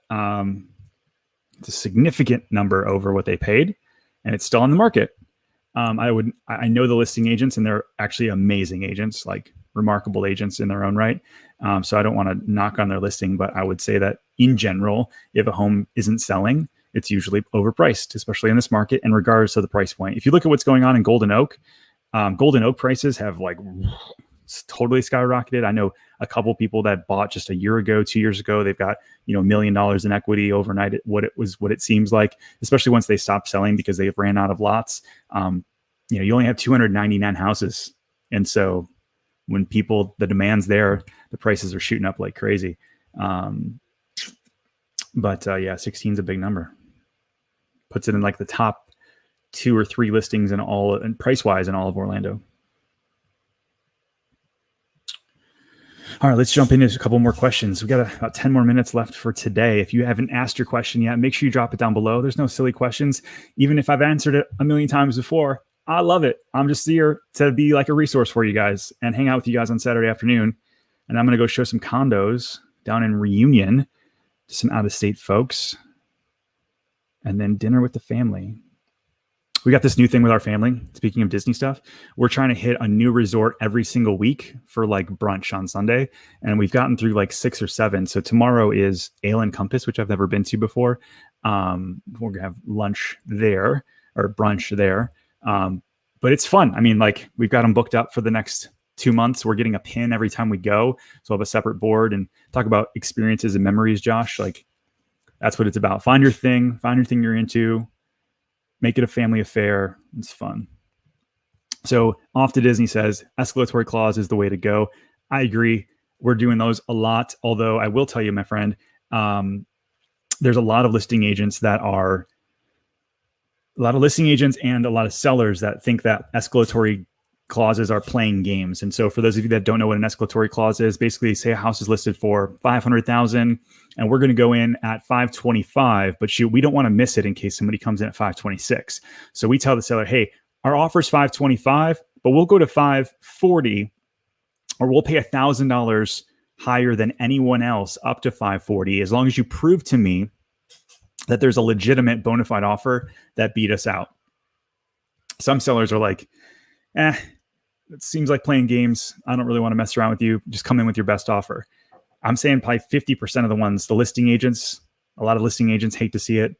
it's a significant number over what they paid, and it's still on the market. I know the listing agents, and they're actually amazing agents, like remarkable agents in their own right. So I don't want to knock on their listing, but I would say that in general, if a home isn't selling, it's usually overpriced, especially in this market, and regardless of the price point. If you look at what's going on in Golden Oak prices have like totally skyrocketed. I know a couple people that bought just a year ago, 2 years ago. They've got $1 million in equity overnight. What it seems like, especially once they stopped selling because they ran out of lots. You only have 299 houses, and so when the demand's there, the prices are shooting up like crazy. But 16 is a big number. Puts it in like the top 2 or 3 listings and price wise in all of Orlando. All right, let's jump into a couple more questions. We got about 10 more minutes left for today. If you haven't asked your question yet, make sure you drop it down below. There's no silly questions. Even if I've answered it a million times before, I love it. I'm just here to be like a resource for you guys and hang out with you guys on Saturday afternoon. And I'm going to go show some condos down in Reunion to some out-of-state folks. And then dinner with the family. We got this new thing with our family. Speaking of Disney stuff, we're trying to hit a new resort every single week for like brunch on Sunday. And we've gotten through like 6 or 7. So tomorrow is Ale and Compass, which I've never been to before. We're going to have lunch there or brunch there. But it's fun. I mean, like we've got them booked up for the next 2 months. We're getting a pin every time we go. So I'll have a separate board and talk about experiences and memories, Josh. Like that's what it's about. Find your thing you're into. Make it a family affair. It's fun. So Off to Disney says, escalatory clause is the way to go. I agree. We're doing those a lot. Although I will tell you, my friend, there's a lot of listing agents and a lot of sellers that think that escalatory clauses are playing games. And so for those of you that don't know what an escalatory clause is, basically say a house is listed for $500,000 and we're going to go in at $525, but we don't want to miss it in case somebody comes in at $526. So we tell the seller, hey, our offer is $525, but we'll go to $540 or we'll pay $1,000 higher than anyone else up to $540 as long as you prove to me that there's a legitimate bona fide offer that beat us out. Some sellers are like, it seems like playing games. I don't really want to mess around with you. Just come in with your best offer. I'm saying probably 50% of the ones, the listing agents, a lot of listing agents hate to see it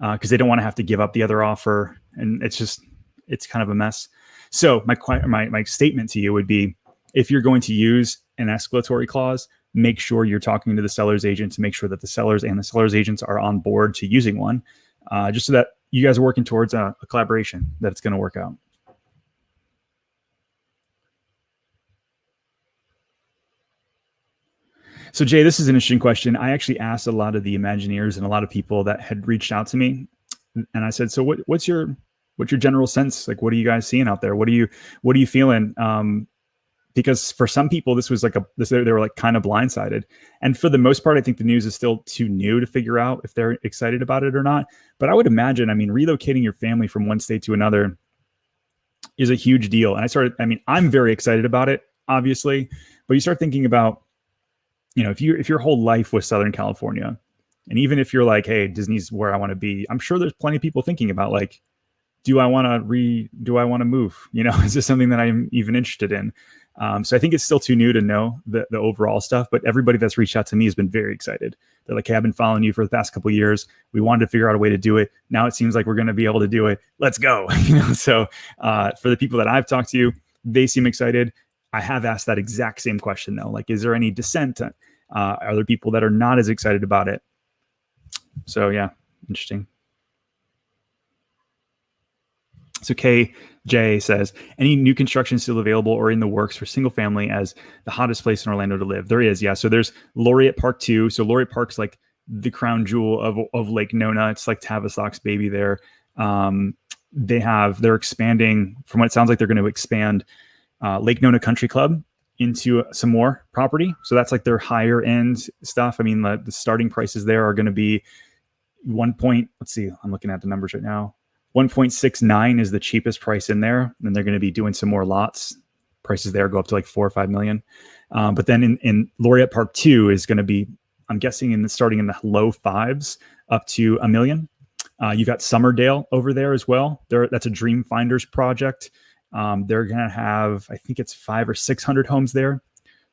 because they don't want to have to give up the other offer. And it's kind of a mess. So my statement to you would be, if you're going to use an escalatory clause, make sure you're talking to the seller's agent to make sure that the sellers and the seller's agents are on board to using one, just so that you guys are working towards a collaboration that it's going to work out. So Jay, this is an interesting question. I actually asked a lot of the Imagineers and a lot of people that had reached out to me, and I said, "So what's your general sense? Like, what are you guys seeing out there? What are you feeling?" Because for some people, this was like they were like kind of blindsided, and for the most part, I think the news is still too new to figure out if they're excited about it or not. But I would imagine, I mean, relocating your family from one state to another is a huge deal. And I'm very excited about it, obviously, but you start thinking about, you know, if your whole life was Southern California, and even if you're like, hey, Disney's where I want to be, I'm sure there's plenty of people thinking about like, do I want to move? You know, is this something that I'm even interested in? So I think it's still too new to know the overall stuff, but everybody that's reached out to me has been very excited. They're like, hey, I've been following you for the past couple of years. We wanted to figure out a way to do it. Now it seems like we're going to be able to do it. Let's go. You know, so for the people that I've talked to, they seem excited. I have asked that exact same question though. Like, is there any dissent? Are there people that are not as excited about it? So yeah, interesting. So KJ says, any new construction still available or in the works for single family as the hottest place in Orlando to live? There is, yeah. So there's Laureate Park 2. So Laureate Park's like the crown jewel of Lake Nona. It's like Tavistock's baby there. They're expanding, from what it sounds like, they're going to expand Lake Nona Country Club into some more property. So that's like their higher end stuff. I mean, the starting prices there are going to be let's see, I'm looking at the numbers right now. 1.69 is the cheapest price in there. And they're going to be doing some more lots. Prices there go up to like 4 or 5 million. But then in Laureate Park 2 is going to be, I'm guessing, starting in the low 5s up to $1 million. You've got Summerdale over there as well. That's a Dream Finders project. They're going to have, I think it's 500 or 600 homes there.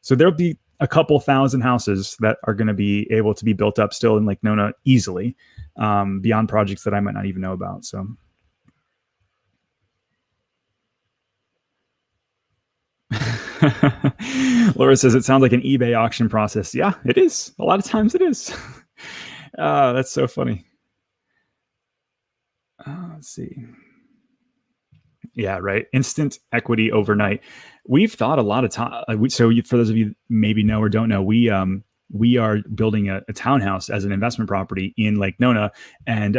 So there'll be a couple thousand houses that are going to be able to be built up still in Lake Nona easily, beyond projects that I might not even know about. So. Laura says, it sounds like an eBay auction process. Yeah, it is. A lot of times it is. That's so funny. Let's see. Yeah, right. Instant equity overnight. We've thought a lot of time. For those of you maybe know or don't know, we are building a townhouse as an investment property in Lake Nona, and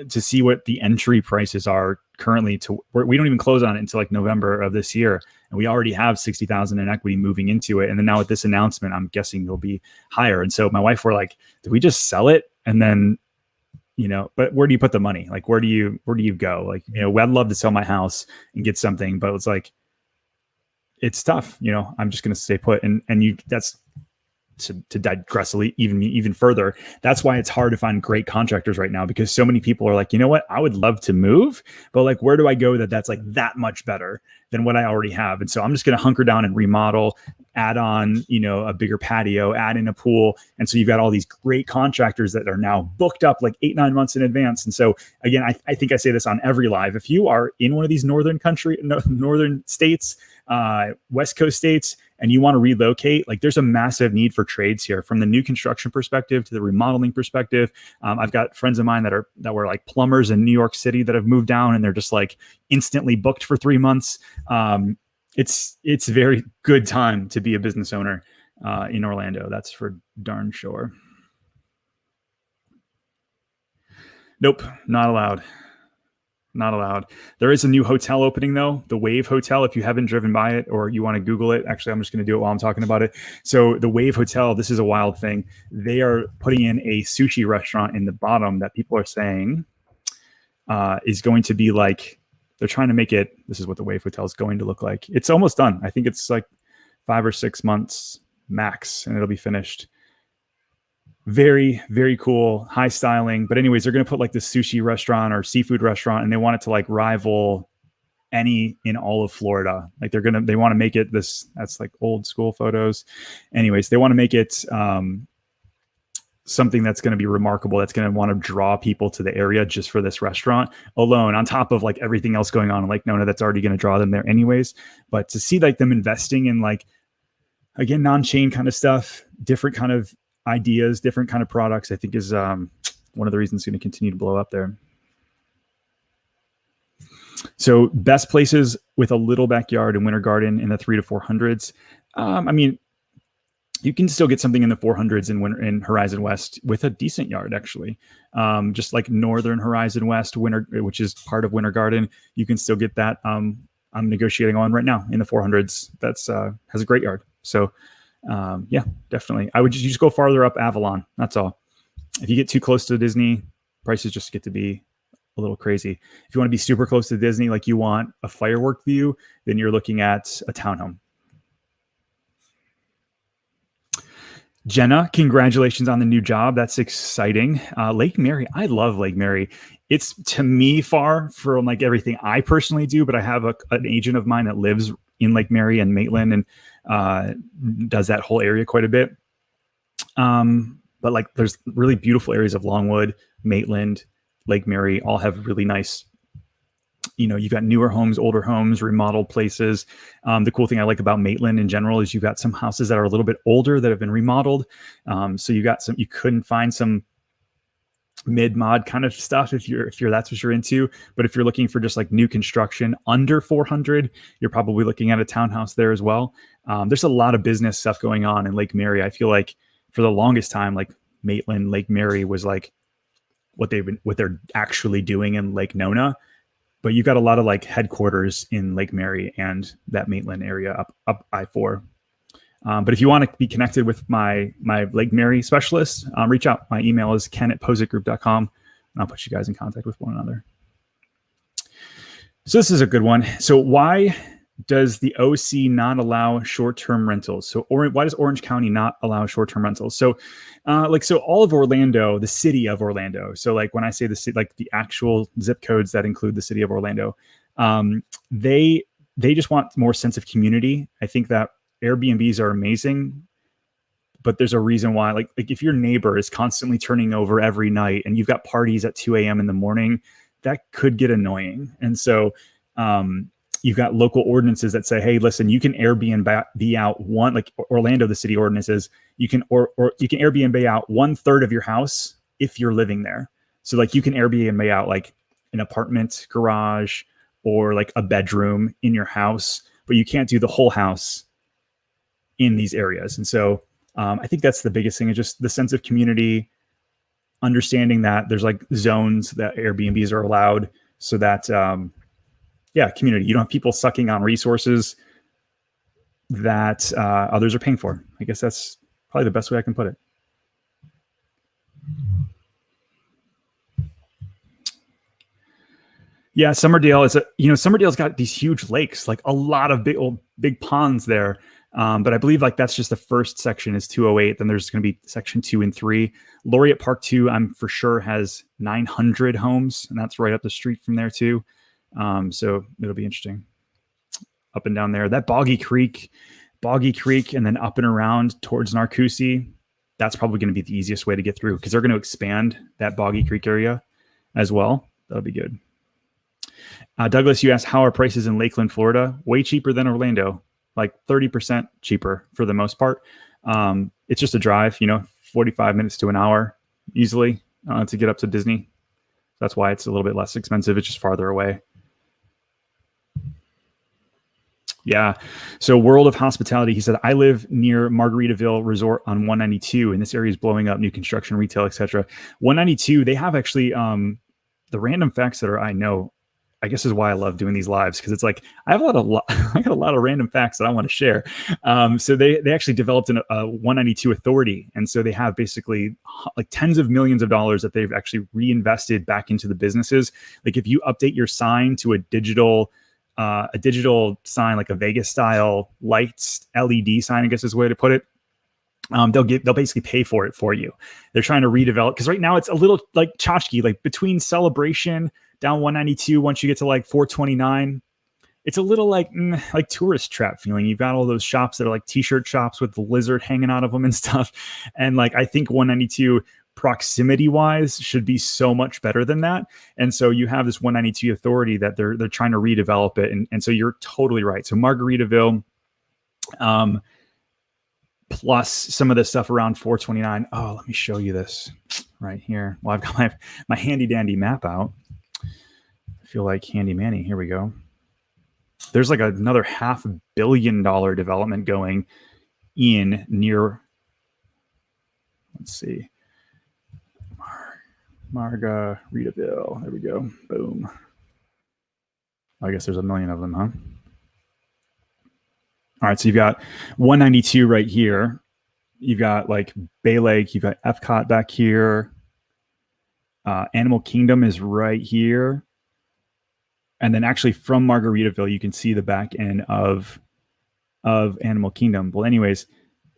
to see what the entry prices are currently. We don't even close on it until like November of this year, and we already have 60,000 in equity moving into it. And then now with this announcement, I'm guessing it'll be higher. And so my wife were like, "Do we just sell it and then?" But where do you put the money? Like, where do you go? Like, I'd love to sell my house and get something, but it's like, it's tough. I'm just going to stay put. And that's to digress even further. That's why it's hard to find great contractors right now, because so many people are like, you know what, I would love to move, but like, where do I go that's like that much better than what I already have? And so I'm just going to hunker down and remodel, add on, a bigger patio, add in a pool. And so you've got all these great contractors that are now booked up like 8-9 months in advance. And so again, I think I say this on every live. If you are in one of these northern states, West Coast states, and you want to relocate, like there's a massive need for trades here, from the new construction perspective to the remodeling perspective. I've got friends of mine that were like plumbers in New York City that have moved down, and they're just like instantly booked for 3 months. It's a very good time to be a business owner in Orlando. That's for darn sure. Nope, not allowed. Not allowed. There is a new hotel opening though, the Wave Hotel. If you haven't driven by it or you want to Google it, actually, I'm just going to do it while I'm talking about it. So the Wave Hotel, this is a wild thing. They are putting in a sushi restaurant in the bottom that people are saying is going to be like, they're trying to make it, this is what the Wave Hotel is going to look like. It's almost done. I think it's like 5 or 6 months max, and it'll be finished. Very, very cool, high styling. But anyways, they're going to put like this sushi restaurant or seafood restaurant, and they want it to like rival any in all of Florida. Like they want to make it this, that's like old school photos. Anyways, they want to make it something that's going to be remarkable. That's going to want to draw people to the area just for this restaurant alone, on top of like everything else going on in Lake Nona that's already going to draw them there anyways. But to see like them investing in like, again, non-chain kind of stuff, different kind of ideas, different kind of products, I think is one of the reasons it's going to continue to blow up there. So best places with a little backyard and winter garden in the 300s to 400s. I mean, you can still get something in the 400s in Horizon West with a decent yard, actually. Just like Northern Horizon West, which is part of Winter Garden, you can still get that. I'm negotiating on right now in the 400s. That's has a great yard. So yeah, definitely. I would just go farther up Avalon. That's all. If you get too close to Disney, prices just get to be a little crazy. If you want to be super close to Disney, like you want a firework view, then you're looking at a townhome. Jenna, congratulations on the new job. That's exciting. Lake Mary, I love Lake Mary. It's, to me, far from like everything I personally do, but I have an agent of mine that lives in Lake Mary and Maitland and does that whole area quite a bit. But like there's really beautiful areas of Longwood, Maitland, Lake Mary, all have really nice, you've got newer homes, older homes, remodeled places. The cool thing I like about Maitland in general is you've got some houses that are a little bit older that have been remodeled. So you couldn't find some mid-mod kind of stuff if that's what you're into. But if you're looking for just like new construction under 400, you're probably looking at a townhouse there as well. There's a lot of business stuff going on in Lake Mary. I feel like for the longest time, like Maitland, Lake Mary was like what they're actually doing in Lake Nona. But you've got a lot of like headquarters in Lake Mary and that Maitland area up I-4. But if you want to be connected with my Lake Mary specialist, reach out. My email is ken@positgroup.com, and I'll put you guys in contact with one another. So this is a good one. So why does the OC not allow short-term rentals? So why does Orange County not allow short-term rentals? So all of Orlando, the city of Orlando. So like when I say the city, like the actual zip codes that include the city of Orlando, they just want more sense of community. I think that Airbnbs are amazing, but there's a reason why. Like if your neighbor is constantly turning over every night and you've got parties at 2 a.m. in the morning, that could get annoying. And so you've got local ordinances that say, hey, listen, you can Airbnb out one, like Orlando, the city ordinances, you can Airbnb out 1/3 of your house if you're living there. So like you can Airbnb out like an apartment garage or like a bedroom in your house, but you can't do the whole house in these areas. And so I think that's the biggest thing, is just the sense of community, understanding that there's like zones that Airbnbs are allowed, so that, community. You don't have people sucking on resources that others are paying for. I guess that's probably the best way I can put it. Yeah, Summerdale is Summerdale's got these huge lakes, like a lot of big ponds there. But I believe like that's just the first section is 208. Then there's going to be section 2 and 3. Laureate Park 2, I'm for sure, has 900 homes, and that's right up the street from there too. So it'll be interesting up and down there. That Boggy Creek, and then up and around towards Narcoossee. That's probably going to be the easiest way to get through, because they're going to expand that Boggy Creek area as well. That'll be good. Douglas, you asked, how are prices in Lakeland, Florida? Way cheaper than Orlando, like 30% cheaper for the most part. It's just a drive, 45 minutes to an hour easily to get up to Disney. That's why it's a little bit less expensive. It's just farther away. Yeah. So World of Hospitality, he said, I live near Margaritaville Resort on 192, and this area is blowing up, new construction, retail, etc. 192, they have actually the random facts that I know, I guess is why I love doing these lives, because it's like I got a lot of random facts that I want to share. So they actually developed a 192 authority, and so they have basically like tens of millions of dollars that they've actually reinvested back into the businesses. Like if you update your sign to a digital sign, like a Vegas style lights LED sign, I guess is the way to put it. They'll basically pay for it for you. They're trying to redevelop, because right now it's a little like tchotchke, like between Celebration down 192, once you get to like 429, it's a little like tourist trap feeling. You've got all those shops that are like t-shirt shops with the lizard hanging out of them and stuff. And like, I think 192 proximity wise should be so much better than that. And so you have this 192 authority that they're trying to redevelop it. And so you're totally right. So Margaritaville, plus some of the stuff around 429. Oh, let me show you this right here. Well, I've got my handy dandy map out. I feel like Handy Manny. Here we go. There's like another $500 million development going in near, let's see, Margaritaville. There we go. Boom. I guess there's a million of them, huh? All right, so you've got 192 right here. You've got like Bay Lake. You've got Epcot back here. Animal Kingdom is right here. And then actually from Margaritaville, you can see the back end of Animal Kingdom. Well, anyways,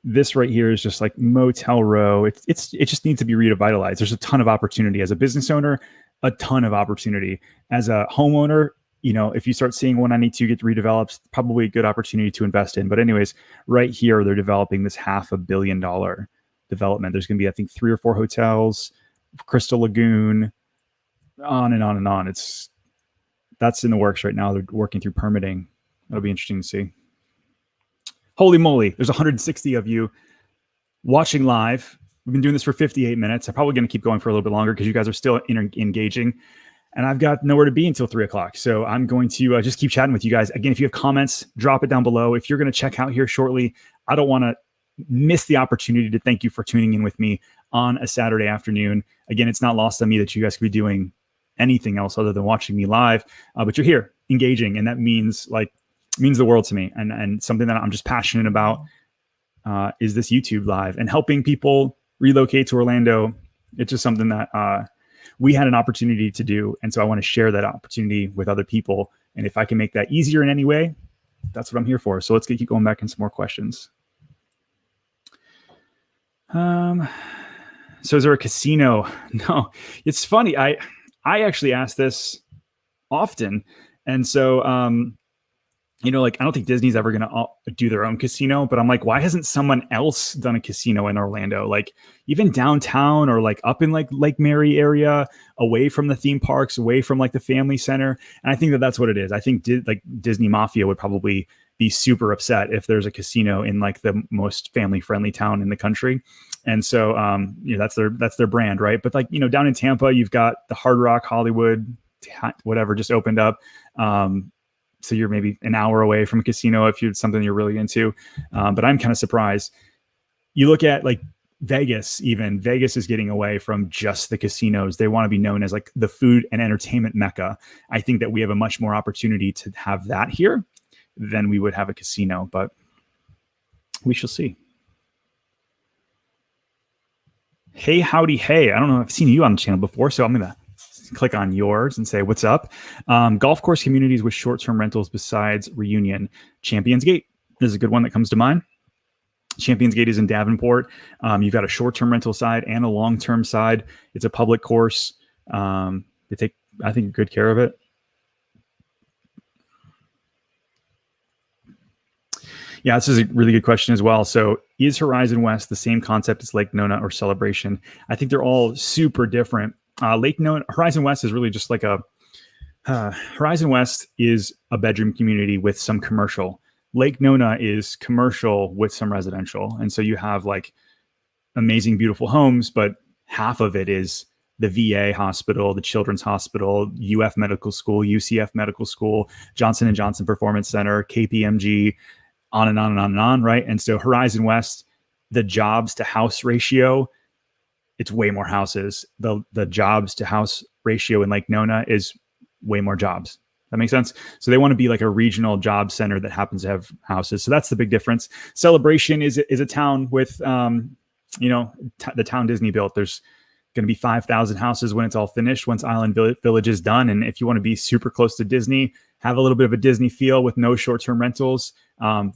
this right here is just like Motel Row. It just needs to be revitalized. There's a ton of opportunity as a business owner, a ton of opportunity as a homeowner. If you start seeing 192 get redeveloped, probably a good opportunity to invest in. But anyways, right here, they're developing this $500 million development. There's going to be, I think, 3 or 4 hotels, Crystal Lagoon, on and on and on. That's in the works right now. They're working through permitting. That'll be interesting to see. Holy moly. There's 160 of you watching live. We've been doing this for 58 minutes. I'm probably going to keep going for a little bit longer because you guys are still engaging. And I've got nowhere to be until 3 o'clock. So I'm going to just keep chatting with you guys. Again, if you have comments, drop it down below. If you're going to check out here shortly, I don't want to miss the opportunity to thank you for tuning in with me on a Saturday afternoon. Again, it's not lost on me that you guys could be doing anything else other than watching me live, but you're here engaging. And that means the world to me. And something that I'm just passionate about is this YouTube live and helping people relocate to Orlando. It's just something that we had an opportunity to do. And so I want to share that opportunity with other people. And if I can make that easier in any way, that's what I'm here for. So let's keep going back in some more questions. So is there a casino? No, it's funny. I actually ask this often. And so, I don't think Disney's ever going to do their own casino, but I'm like, why hasn't someone else done a casino in Orlando? Like even downtown or like up in like Lake Mary area, away from the theme parks, away from like the family center. And I think that that's what it is. I think Disney Mafia would probably be super upset if there's a casino in like the most family friendly town in the country. And so, that's their brand. Right. But like, down in Tampa, you've got the Hard Rock Hollywood whatever just opened up. So you're maybe an hour away from a casino if you're something you're really into. But I'm kind of surprised. You look at like Vegas, even Vegas is getting away from just the casinos. They want to be known as like the food and entertainment mecca. I think that we have a much more opportunity to have that here than we would have a casino, but we shall see. Hey, howdy, hey. I don't know if I've seen you on the channel before, so I'm going to click on yours and say, what's up? Golf course communities with short-term rentals besides Reunion. Champions Gate is a good one that comes to mind. Champions Gate is in Davenport. You've got a short-term rental side and a long-term side. It's a public course. They take, I think, good care of it. Yeah, this is a really good question as well. So is Horizon West the same concept as Lake Nona or Celebration? I think they're all super different. Lake Nona, Horizon West is really just like Horizon West is a bedroom community with some commercial. Lake Nona is commercial with some residential. And so you have like amazing, beautiful homes, but half of it is the VA hospital, the Children's Hospital, UF Medical School, UCF Medical School, Johnson & Johnson Performance Center, KPMG, on and on and on and on, right? And so Horizon West, the jobs to house ratio, it's way more houses. The jobs to house ratio in Lake Nona is way more jobs. That makes sense. So they want to be like a regional job center that happens to have houses. So that's the big difference. Celebration is a town with, the town Disney built. There's going to be 5,000 houses when it's all finished, once Island Village is done. And if you want to be super close to Disney, have a little bit of a Disney feel with no short-term rentals,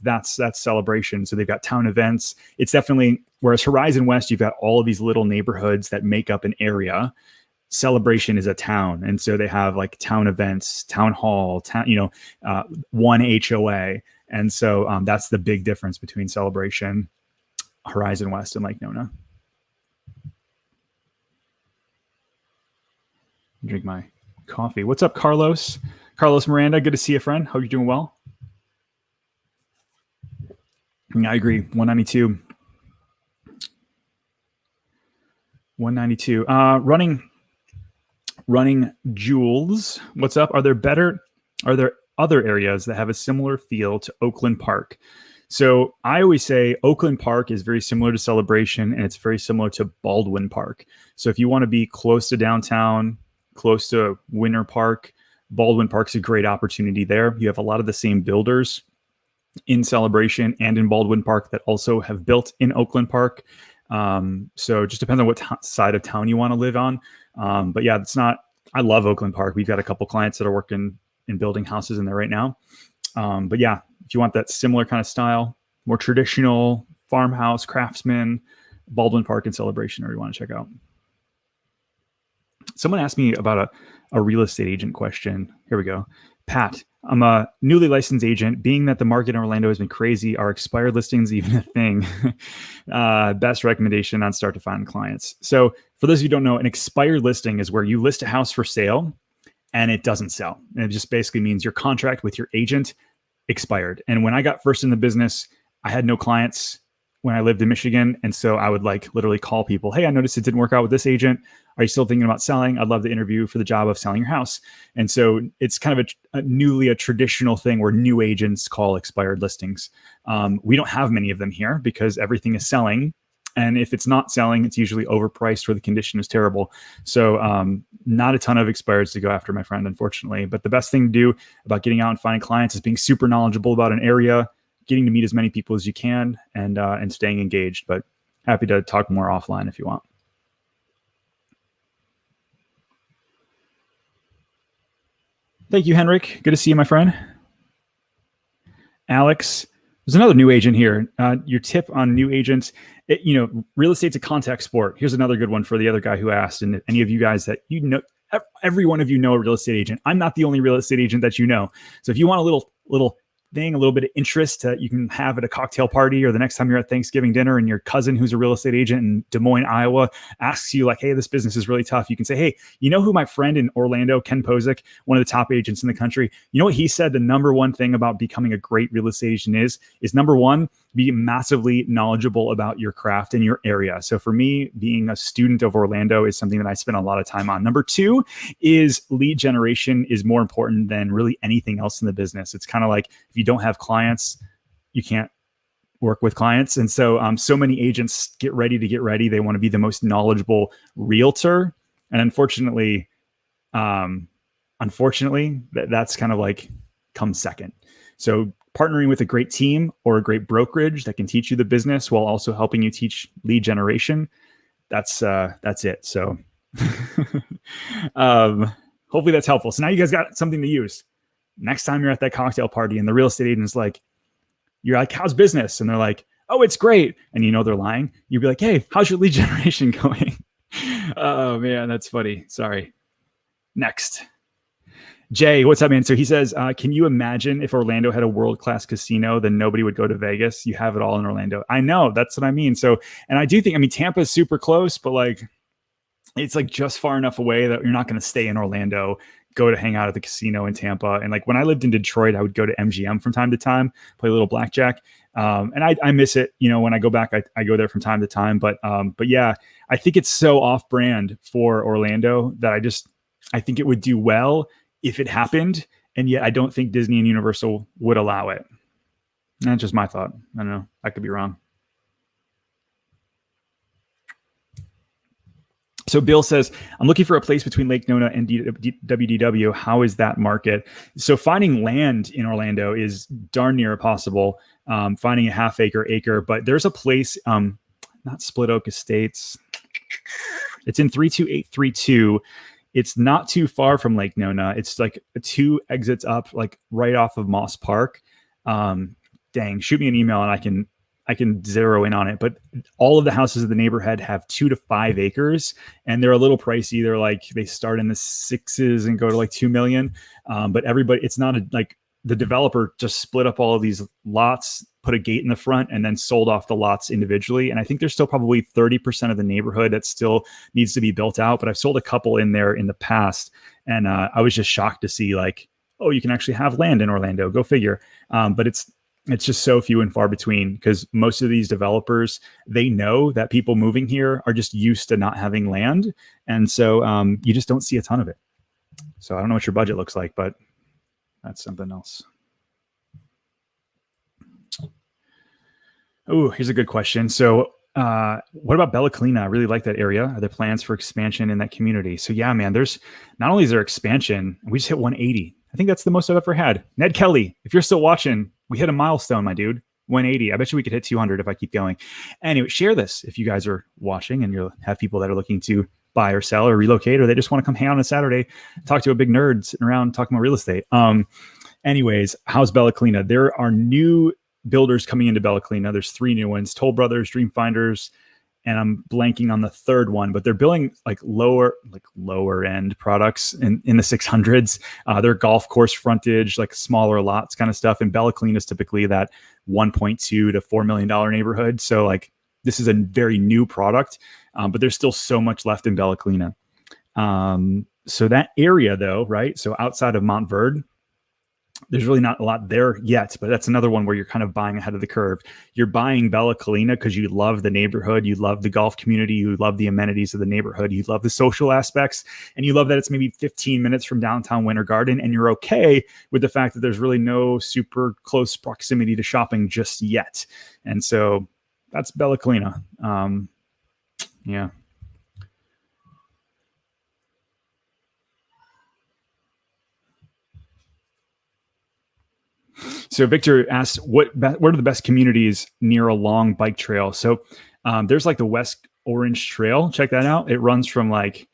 that's Celebration. So they've got town events. It's definitely, whereas Horizon West, you've got all of these little neighborhoods that make up an area. Celebration is a town, and so they have like town events, town hall, one HOA, and so that's the big difference between Celebration, Horizon West, and Lake Nona. Drink my coffee. What's up, Carlos? Carlos Miranda, good to see you, friend. Hope you're doing well. I agree. 192. 192. Running Jules, what's up? Are there other areas that have a similar feel to Oakland Park? So I always say Oakland Park is very similar to Celebration, and it's very similar to Baldwin Park. So if you want to be close to downtown, close to Winter Park, Baldwin Park's a great opportunity there. You have a lot of the same builders in Celebration and in Baldwin Park that also have built in Oakland Park. So it just depends on what side of town you want to live on. But yeah, I love Oakland Park. We've got a couple clients that are working in building houses in there right now. But yeah, if you want that similar kind of style, more traditional farmhouse, craftsman, Baldwin Park and Celebration, or you want to check out. Someone asked me about a real estate agent question. Here we go. Pat, I'm a newly licensed agent. Being that the market in Orlando has been crazy, are expired listings even a thing? Best recommendation on start to find clients. So for those of you who don't know, an expired listing is where you list a house for sale and it doesn't sell. And it just basically means your contract with your agent expired. And when I got first in the business, I had no clients when I lived in Michigan. And so I would like literally call people, hey, I noticed it didn't work out with this agent. Are you still thinking about selling? I'd love to interview for the job of selling your house. And so it's kind of a traditional thing where new agents call expired listings. We don't have many of them here because everything is selling. And if it's not selling, it's usually overpriced or the condition is terrible. So not a ton of expireds to go after, my friend, unfortunately. But the best thing to do about getting out and finding clients is being super knowledgeable about an area, getting to meet as many people as you can, and staying engaged. But happy to talk more offline if you want. Thank you, Henrik. Good to see you, my friend. Alex, there's another new agent here. Your tip on new agents, real estate's a contact sport. Here's another good one for the other guy who asked, and any of you guys that every one of you know a real estate agent. I'm not the only real estate agent that you know. So if you want a little thing, a little bit of interest you can have at a cocktail party or the next time you're at Thanksgiving dinner and your cousin who's a real estate agent in Des Moines, Iowa asks you like, hey, this business is really tough. You can say, hey, you know who my friend in Orlando, Ken Posick, one of the top agents in the country, you know what he said the number one thing about becoming a great real estate agent is number one, be massively knowledgeable about your craft and your area. So for me, being a student of Orlando is something that I spend a lot of time on. Number two is lead generation is more important than really anything else in the business. It's kind of like if you don't have clients, you can't work with clients. And so so many agents get ready. They want to be the most knowledgeable realtor. And unfortunately, that's kind of like comes second. So partnering with a great team or a great brokerage that can teach you the business while also helping you teach lead generation, that's it. So hopefully that's helpful. So now you guys got something to use. Next time you're at that cocktail party and the real estate agent's like, you're like, how's business? And they're like, oh, it's great. And you know they're lying. You'd be like, hey, how's your lead generation going? Oh man, that's funny. Sorry. Next. Jay, what's up, man? So he says, can you imagine if Orlando had a world-class casino, then nobody would go to Vegas? You have it all in Orlando. I know, that's what I mean. So, and I do think, Tampa is super close, but like, it's like just far enough away that you're not going to stay in Orlando, go to hang out at the casino in Tampa. And like when I lived in Detroit, I would go to MGM from time to time, play a little blackjack. And I miss it. When I go back, I go there from time to time. But yeah, I think it's so off brand for Orlando that I think it would do well if it happened. And yet I don't think Disney and Universal would allow it. That's just my thought. I don't know. I could be wrong. So Bill says, I'm looking for a place between Lake Nona and WDW. How is that market? So finding land in Orlando is darn near impossible. Finding a half acre, but there's a place, not Split Oak Estates. It's in 32832. It's not too far from Lake Nona. It's like 2 exits up, like right off of Moss Park. Dang, shoot me an email and I can zero in on it. But all of the houses in the neighborhood have 2 to 5 acres, and they're a little pricey. They're like, they start in the 6s and go to like 2 million. But everybody, it's not like the developer just split up all of these lots, put a gate in the front, and then sold off the lots individually. And I think there's still probably 30% of the neighborhood that still needs to be built out. But I've sold a couple in there in the past, and I was just shocked to see like, oh, you can actually have land in Orlando. Go figure. But it's just so few and far between, because most of these developers, they know that people moving here are just used to not having land. And so you just don't see a ton of it. So I don't know what your budget looks like, but that's something else. Oh, here's a good question. So what about Bella Collina? I really like that area. Are there plans for expansion in that community? So yeah, man, there's not only is there expansion, we just hit 180. I think that's the most I've ever had. Ned Kelly, if you're still watching, we hit a milestone, my dude. 180. I bet you we could hit 200 if I keep going. Anyway, share this if you guys are watching and you have people that are looking to buy or sell or relocate, or they just want to come hang out on a Saturday, talk to a big nerd sitting around talking about real estate. Anyways, how's Bella Collina? There are new builders coming into Bella Collina. There's 3 new ones: Toll Brothers, Dreamfinders, and I'm blanking on the third one, but they're building like lower end products in the 600s. They're golf course frontage, like smaller lots kind of stuff. And Bella Collina is typically that 1.2 to $4 million neighborhood. So like this is a very new product, but there's still so much left in Bella Collina. So that area though, right? So outside of Montverde, there's really not a lot there yet, but that's another one where you're kind of buying ahead of the curve. You're buying Bella Collina because you love the neighborhood, you love the golf community, you love the amenities of the neighborhood, you love the social aspects, and you love that it's maybe 15 minutes from downtown Winter Garden, and you're okay with the fact that there's really no super close proximity to shopping just yet. And so that's Bella Collina. Yeah. So Victor asks, what are the best communities near a long bike trail? So there's like the West Orange Trail. Check that out. It runs from like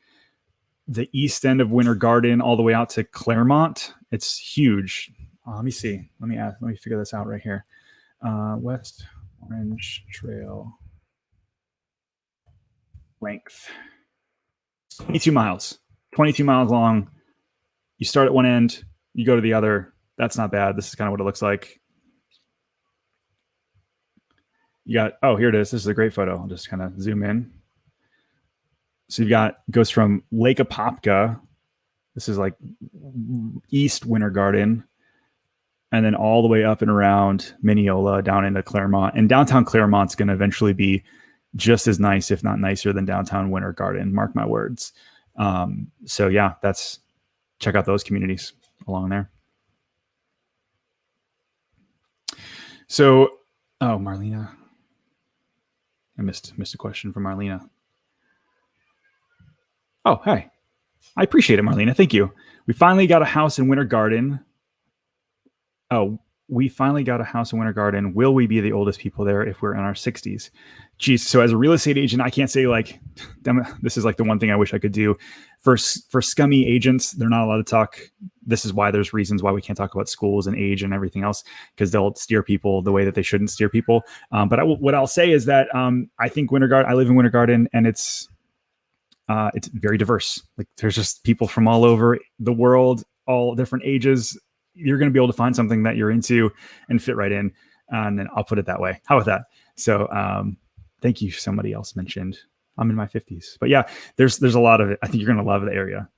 the east end of Winter Garden all the way out to Claremont. It's huge. Let me see. Let me figure this out right here. West Orange Trail length. 22 miles. 22 miles long. You start at one end, you go to the other. That's not bad. This is kind of what it looks like. You got, oh, here it is. This is a great photo. I'll just kind of zoom in. So you've got, goes from Lake Apopka. This is like East Winter Garden. and then all the way up and around Mineola down into Claremont. And downtown Claremont's going to eventually be just as nice, if not nicer, than downtown Winter Garden. Mark my words. So yeah, check out those communities along there. So, Marlena, I missed a question from Marlena. Oh, hey, I appreciate it, Marlena. Thank you. We finally got a house in Winter Garden. Oh, we finally got a house in Winter Garden. Will we be the oldest people there if we're in our 60s? Geez, so as a real estate agent, I can't say like, this is like the one thing I wish I could do. For scummy agents, they're not allowed to talk. This is why there's reasons why we can't talk about schools and age and everything else, because they'll steer people the way that they shouldn't steer people. But what I'll say is that I think I live in Winter Garden, and it's very diverse. Like there's just people from all over the world, all different ages. You're going to be able to find something that you're into and fit right in. And then I'll put it that way. How about that? So thank you. Somebody else mentioned I'm in my 50s, but yeah, there's a lot of it. I think you're going to love the area.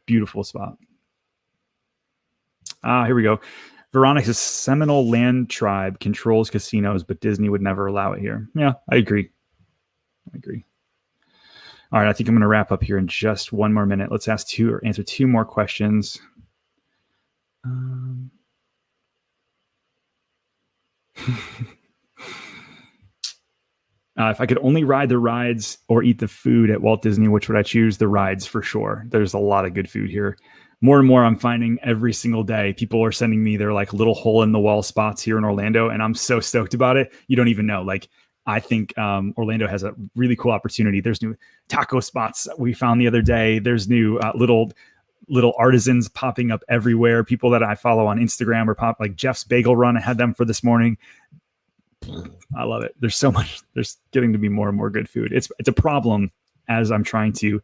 Beautiful spot. Here we go. Veronica's Seminole Land Tribe controls casinos, but Disney would never allow it here. Yeah, I agree. All right, I think I'm going to wrap up here in just one more minute. Let's answer two more questions. If I could only ride the rides or eat the food at Walt Disney, which would I choose? The rides for sure. There's a lot of good food here. More and more I'm finding every single day. People are sending me their like little hole in the wall spots here in Orlando, and I'm so stoked about it. You don't even know. Like I think Orlando has a really cool opportunity. There's new taco spots we found the other day. There's new little artisans popping up everywhere. People that I follow on Instagram or like Jeff's Bagel Run. I had them for this morning. I love it. There's so much. There's getting to be more and more good food. It's a problem as I'm trying to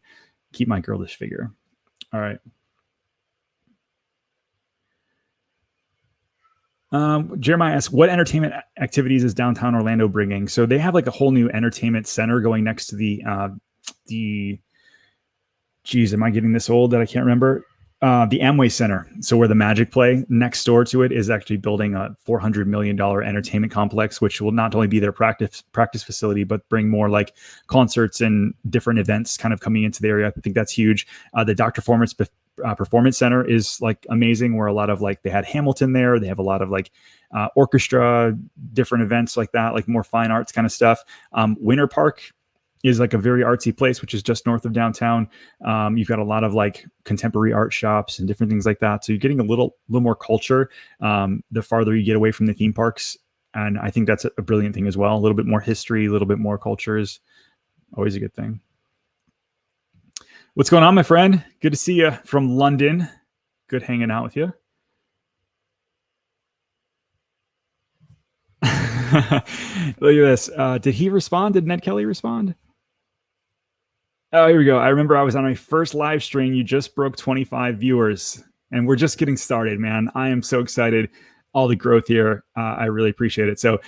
keep my girlish figure. All right. Jeremiah asks, what entertainment activities is downtown Orlando bringing? So they have like a whole new entertainment center going next to geez, am I getting this old that I can't remember? The Amway Center. So where the Magic play, next door to it is actually building a $400 million entertainment complex, which will not only be their practice facility, but bring more like concerts and different events kind of coming into the area. I think that's huge. The Dr. Performance Center is like amazing, where a lot of like, they had Hamilton there. They have a lot of like orchestra, different events like that, like more fine arts kind of stuff. Winter Park is like a very artsy place, which is just north of downtown. You've got a lot of like contemporary art shops and different things like that. So you're getting a little more culture the farther you get away from the theme parks. And I think that's a brilliant thing as well. A little bit more history, a little bit more culture is always a good thing. What's going on, my friend? Good to see you from London. Good hanging out with you. Look at this. Did he respond? Did Ned Kelly respond? Oh, here we go. I remember I was on my first live stream. You just broke 25 viewers, and we're just getting started, man. I am so excited. All the growth here. I really appreciate it. So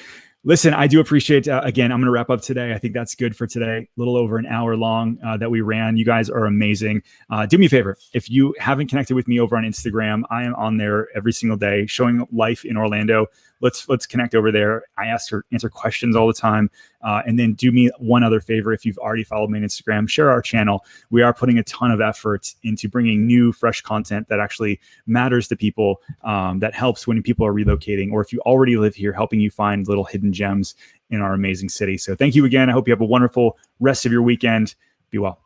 listen, I do appreciate, again, I'm going to wrap up today. I think that's good for today. A little over an hour long that we ran. You guys are amazing. Do me a favor. If you haven't connected with me over on Instagram, I am on there every single day showing life in Orlando. Let's connect over there. I answer questions all the time. And then do me one other favor. If you've already followed me on Instagram, share our channel. We are putting a ton of effort into bringing new, fresh content that actually matters to people, that helps when people are relocating, or if you already live here, helping you find little hidden gems in our amazing city. So thank you again. I hope you have a wonderful rest of your weekend. Be well.